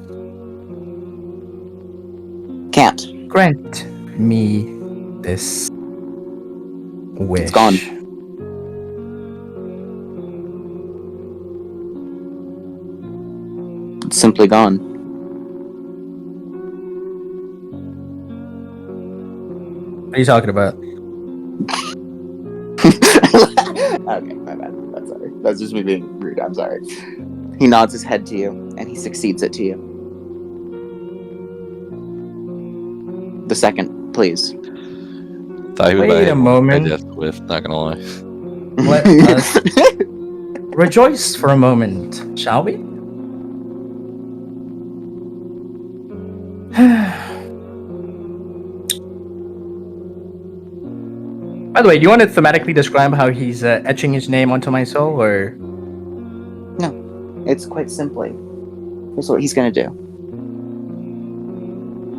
Can't. Grant me this wish. It's gone. It's simply gone. What are you talking about? Okay, my bad. That's sorry. That's just me being rude. I'm sorry. He nods his head to you, and he succeeds it to you. The second, please. Thought he was Wait a moment. Death Swift, not gonna lie. Let us rejoice for a moment, shall we? By the way, do you want to thematically describe how he's etching his name onto my soul, or? No, it's quite simply. Here's what he's gonna do.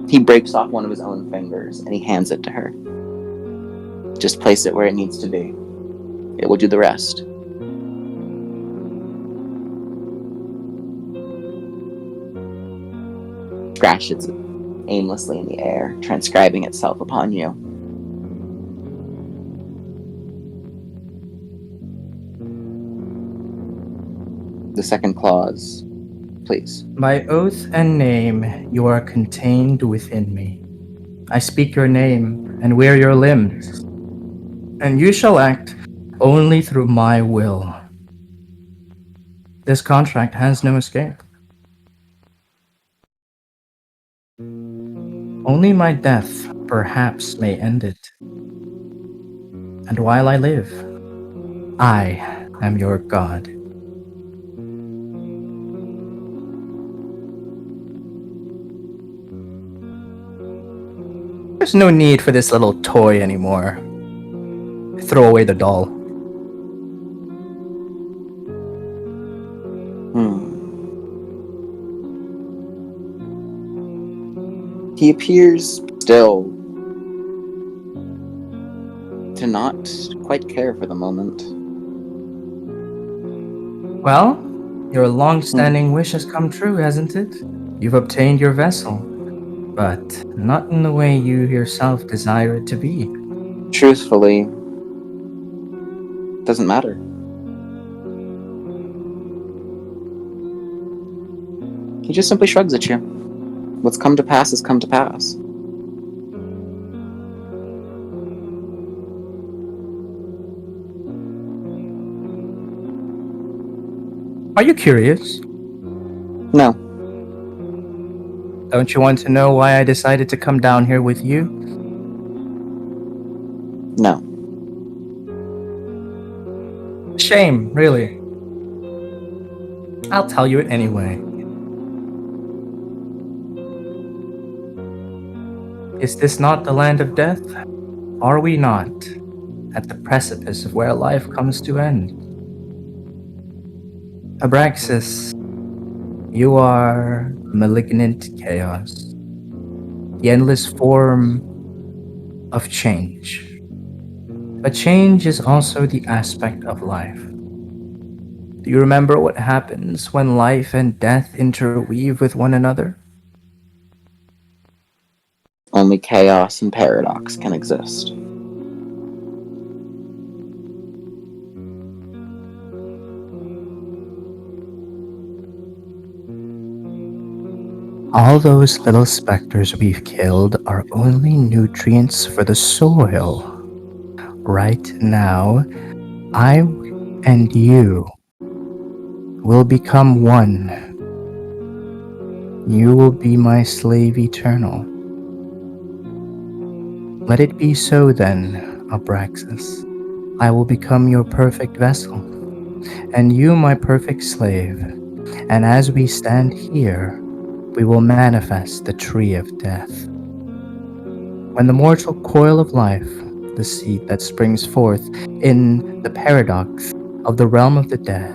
He breaks off one of his own fingers and he hands it to her. Just place it where it needs to be. It will do the rest. Scratches it aimlessly in the air, transcribing itself upon you. The second clause, please. By oath and name, you are contained within me. I speak your name and wear your limbs, and you shall act only through my will. This contract has no escape. Only my death, perhaps, may end it. And while I live, I am your god. There's no need for this little toy anymore. Throw away the doll. He appears still to to not quite care for the moment. Well, your long-standing wish has come true, hasn't it? You've obtained your vessel, but not in the way you yourself desire it to be. Truthfully, doesn't matter. He just simply shrugs at you. What's come to pass has come to pass. Are you curious? No, Don't you want to know why I decided to come down here with you? no. Shame, really. I'll tell you it anyway. Is this not the land of death? Are we not at the precipice of where life comes to end? Abraxas, you are malignant chaos, the endless form of change. But change is also the aspect of life. Do you remember what happens when life and death interweave with one another? Only chaos and paradox can exist. All those little specters we've killed are only nutrients for the soil. Right now, I and you will become one. You will be my slave eternal. Let it be so then, Abraxas. I will become your perfect vessel, and you my perfect slave. And as we stand here, we will manifest the tree of death. When the mortal coil of life, the seed that springs forth in the paradox of the realm of the dead,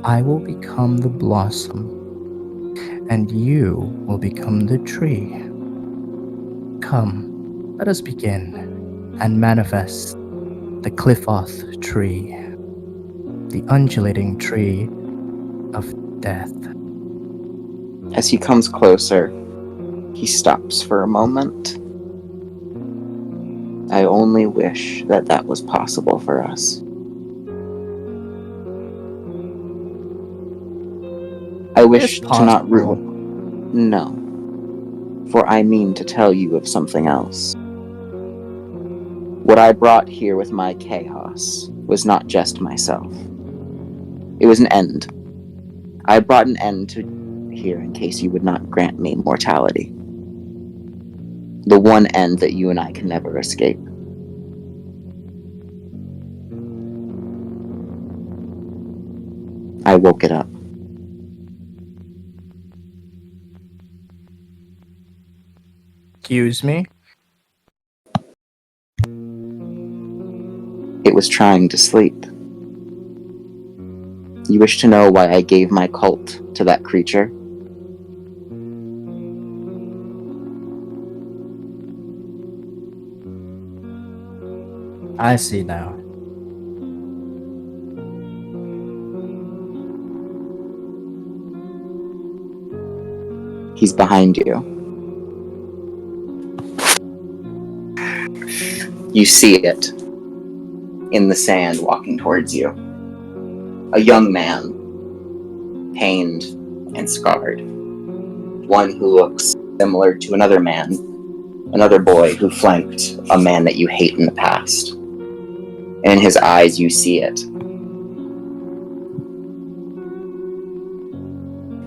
I will become the blossom, and you will become the tree. Come, let us begin and manifest the Cliffoth tree, the undulating tree of death. As he comes closer, he stops for a moment. I only wish that that was possible for us. I wish to not ruin. No, for I mean to tell you of something else. What I brought here with my chaos was not just myself. It was an end. I brought an end to here in case you would not grant me mortality. The one end that you and I can never escape. I woke it up. Excuse me? It was trying to sleep. You wish to know why I gave my cult to that creature? I see now. He's behind you. You see it in the sand walking towards you. A young man, pained and scarred. One who looks similar to another man, another boy who flanked a man that you hate in the past. And in his eyes, you see it.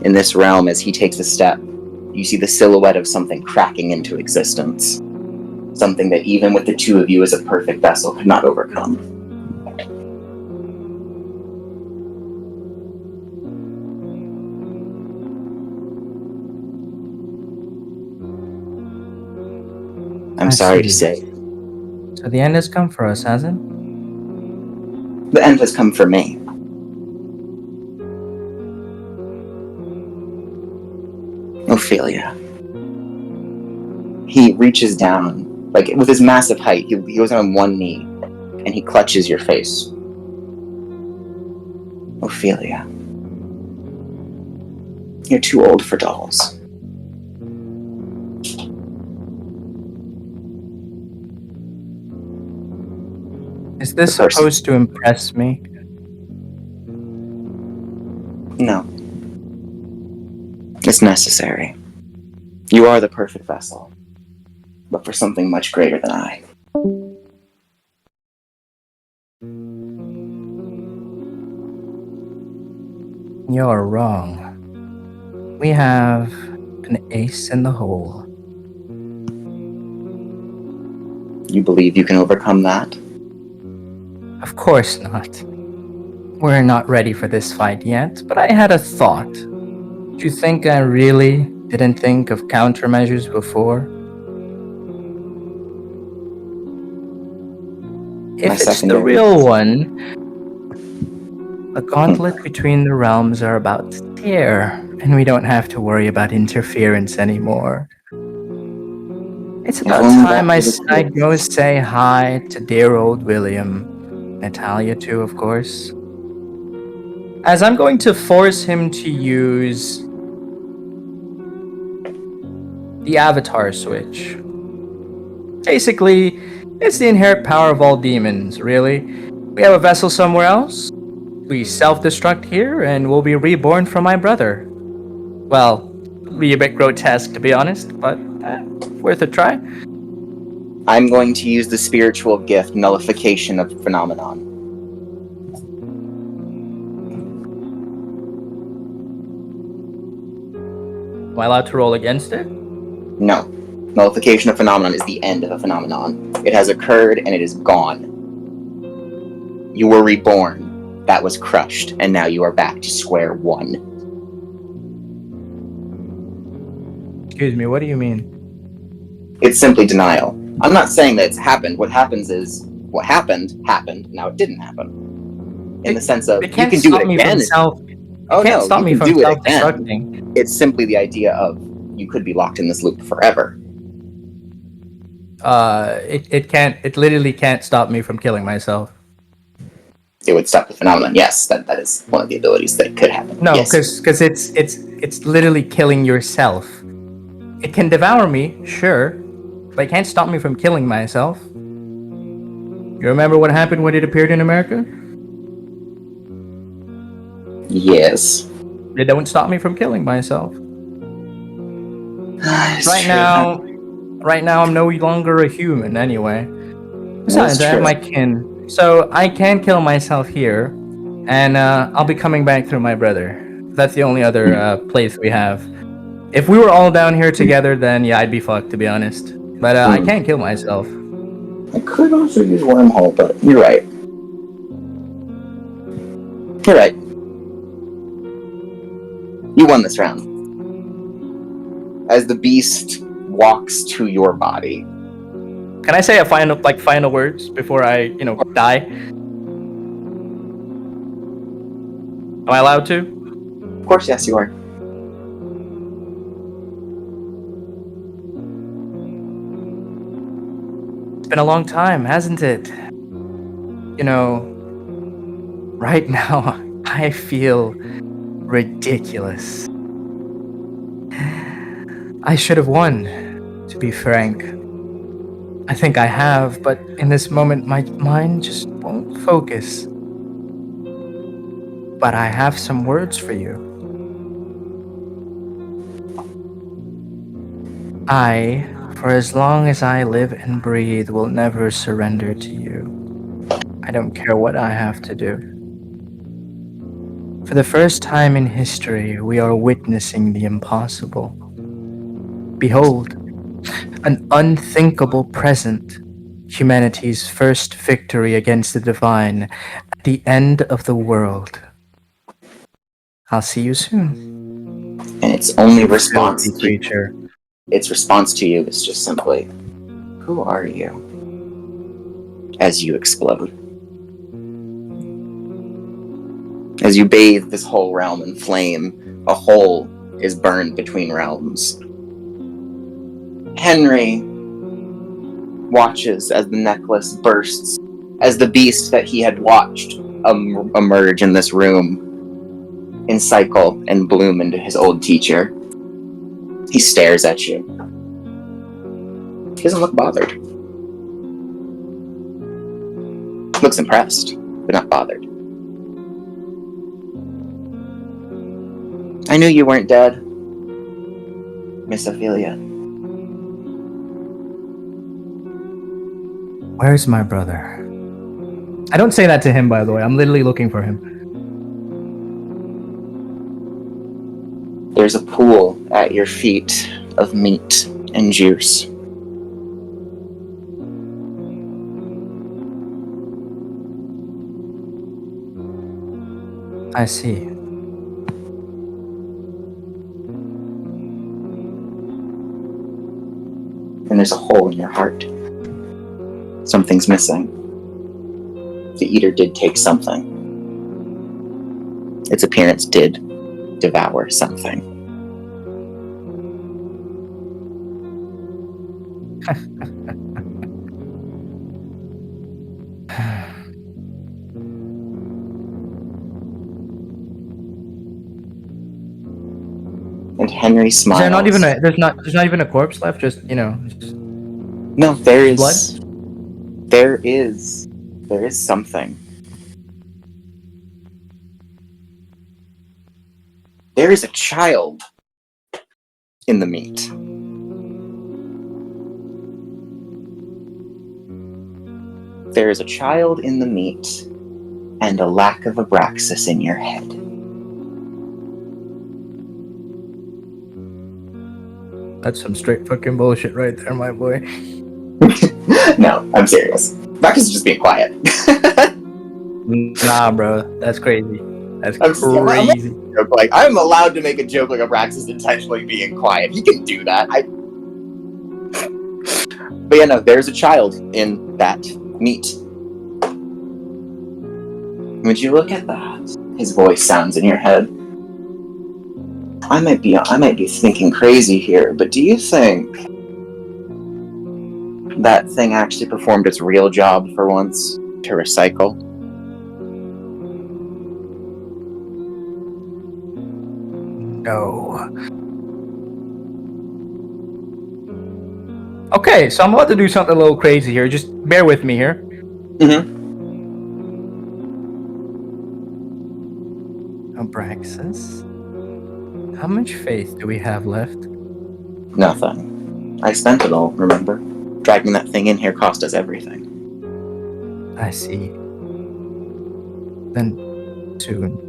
In this realm, as he takes a step, you see the silhouette of something cracking into existence. Something that even with the two of you as a perfect vessel could not overcome. I'm sorry to say. So the end has come for us, has it? The end has come for me. Ophelia. He reaches down Like, with his massive height, he goes on one knee, and he clutches your face. Ophelia, you're too old for dolls. Is this supposed to impress me? No. It's necessary. You are the perfect vessel, but for something much greater than I. You're wrong. We have an ace in the hole. You believe you can overcome that? Of course not. We're not ready for this fight yet, but I had a thought. Do you think I really didn't think of countermeasures before? If it's the real one, the gauntlet between the realms are about to tear, and we don't have to worry about interference anymore. It's about time I go say hi to dear old William. Natalia too, of course. As I'm going to force him to use the avatar switch. Basically, it's the inherent power of all demons, really. We have a vessel somewhere else, we self-destruct here, and we'll be reborn from my brother. Well, be a bit grotesque to be honest, but worth a try. I'm going to use the spiritual gift nullification of phenomenon. Am I allowed to roll against it? No. Nullification of phenomenon is the end of a phenomenon. It has occurred and it is gone. You were reborn. That was crushed, and now you are back to square one. Excuse me, what do you mean? It's simply denial. I'm not saying that it's happened. What happens is, what happened, now it didn't happen. In the sense of, you can do it again. Oh no, stop me from self-destructing. It's simply the idea of, you could be locked in this loop forever. It literally can't stop me from killing myself. It would stop the phenomenon. Yes, that is one of the abilities that could happen. No, yes. because it's literally killing yourself. It can devour me, sure, but it can't stop me from killing myself. You remember what happened when it appeared in America? Yes. It don't stop me from killing myself. Right now I'm no longer a human anyway. Besides, I have my kin. So I can kill myself here, and I'll be coming back through my brother. That's the only other place we have. If we were all down here together, then yeah, I'd be fucked, to be honest. But I can't kill myself. I could also use wormhole, but you're right. You're right. You won this round. As the beast walks to your body. Can I say a final words before I, die? Am I allowed to? Of course, yes, you are. It's been a long time, hasn't it? Right now, I feel ridiculous. I should have won, to be frank. I think I have, but in this moment, my mind just won't focus. But I have some words for you. I, for as long as I live and breathe, will never surrender to you. I don't care what I have to do. For the first time in history, we are witnessing the impossible. Behold, an unthinkable present, humanity's first victory against the divine at the end of the world. I'll see you soon. And its only response to creature. Its response to you is just simply, who are you? As you explode. As you bathe this whole realm in flame, a hole is burned between realms. Henry, watches as the necklace bursts, as the beast that he had watched emerge in this room encircle and bloom into his old teacher. He stares at you. He doesn't look bothered. He looks impressed, but not bothered. I knew you weren't dead, Miss Ophelia. Where's my brother? I don't say that to him, by the way. I'm literally looking for him. There's a pool at your feet of meat and juice. I see. And there's a hole in your heart. Something's missing. The eater did take something. Its appearance did devour something. And Henry smiles. Is there not even there's not even a corpse left? Just just No, there is blood? There is something. There is a child in the meat. There is a child in the meat and a lack of Abraxas in your head. That's some straight fucking bullshit right there, my boy. No, I'm serious. Abraxas is just being quiet. Nah, bro, that's crazy. That's I'm crazy. like, I'm allowed to make a joke like Abraxas intentionally being quiet. He can do that. But yeah, no, there's a child in that meat. Would you look at that? His voice sounds in your head. I might be thinking crazy here, but do you think that thing actually performed its real job for once, to recycle? No. Okay, so I'm about to do something a little crazy here. Just bear with me here. Mm-hmm. Abraxas? How much faith do we have left? Nothing. I spent it all, remember? Dragging that thing in here cost us everything. I see. Then soon.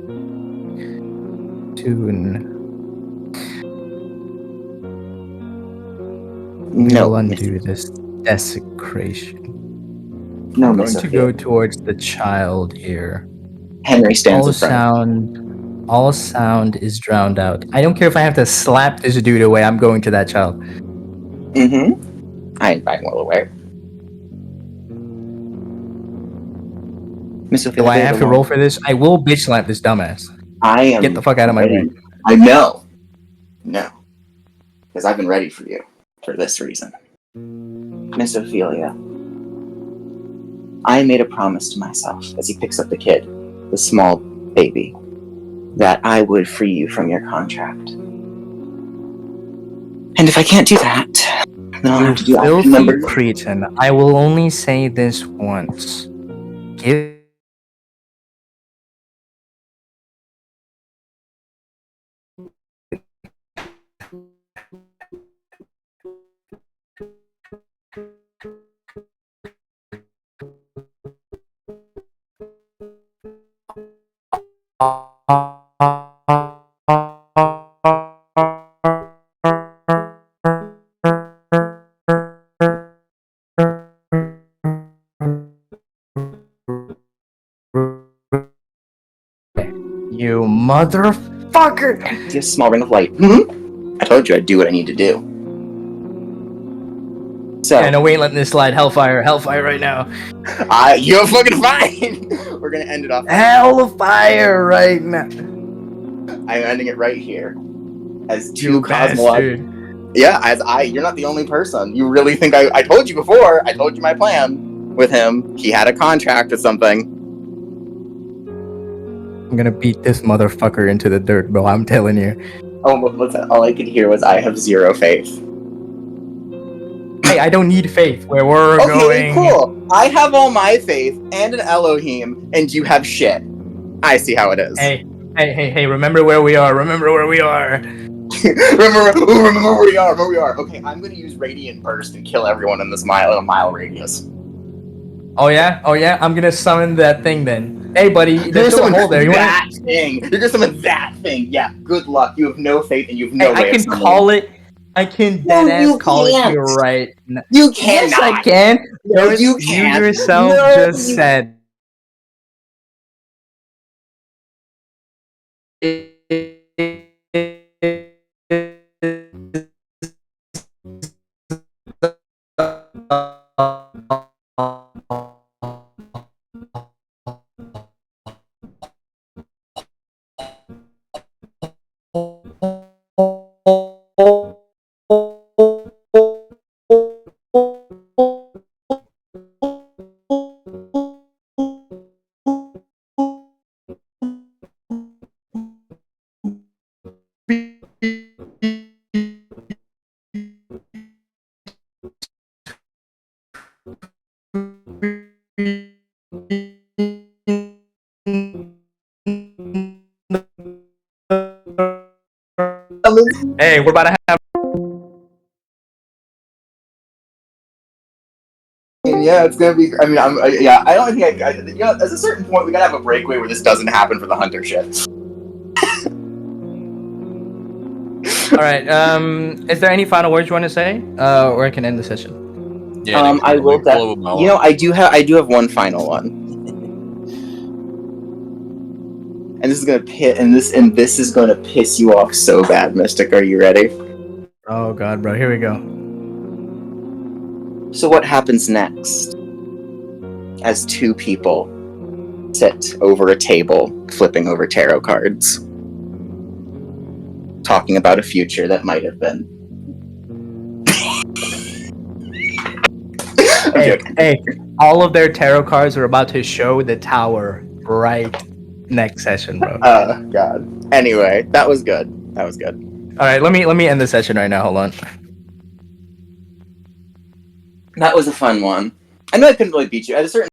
No, We'll undo this desecration. No, I'm Miss going to Sophia. go towards the child here. Henry stands in front. All sound is drowned out. I don't care if I have to slap this dude away. I'm going to that child. Mm-hmm. I'm well aware. Miss Sophia, Do I have to roll for this? I will bitch slap this dumbass. I am. Get the fuck out of my way. I know. No. Because I've been ready for you. For this reason. Miss Ophelia. I made a promise to myself as he picks up the kid, the small baby, that I would free you from your contract. And if I can't do that, then I'll have to do option number. Cretin. I will only say this once. Give you motherfucker! See a small ring of light. I told you I'd do what I need to do. So, Yeah, no, we ain't letting this slide. Hellfire right now. you're fucking fine! We're gonna end it off. Hellfire right now. I'm ending it right here. As You two cosmological. Yeah, you're not the only person. You really think I told you before? I told you my plan with him. He had a contract or something. I'm gonna beat this motherfucker into the dirt, bro. I'm telling you. Oh, what's that? All I could hear was, "I have zero faith." Hey, I don't need faith. Where we're Okay, going. cool. I have all my faith and an Elohim, and you have shit. I see how it is. Hey! Remember where we are. Remember where we are. remember where we are. Where we are. Okay, I'm gonna use Radiant Burst and kill everyone in this mile radius. Oh yeah. I'm gonna summon that thing then. Hey, buddy, You're there's still a gonna hole there. summon You want? that thing. You're gonna summon that thing. Yeah. Good luck. You have no faith, and you have no I way of can summoning. call it. I can No, dead ass you call it to can't. you right. You Yes, I cannot. can. No, Yes, you you can't. yourself No, just you- said. Hey, we're about to have. Yeah, it's gonna be. I mean, yeah. I don't think you know, at a certain point, we gotta have a breakaway where this doesn't happen for the hunter shit. All right. Is there any final words you want to say? Or I can end the session. Yeah, I will. You know, I do have one final one, and this is gonna this is gonna piss you off so bad, Mystic. Are you ready? Oh god, bro. Here we go. So what happens next? As two people sit over a table, flipping over tarot cards, talking about a future that might have been. Hey, all of their tarot cards are about to show the tower right next session, bro. God. Anyway, that was good. All right, let me end the session right now. Hold on. That was a fun one. I know I couldn't really beat you at a certain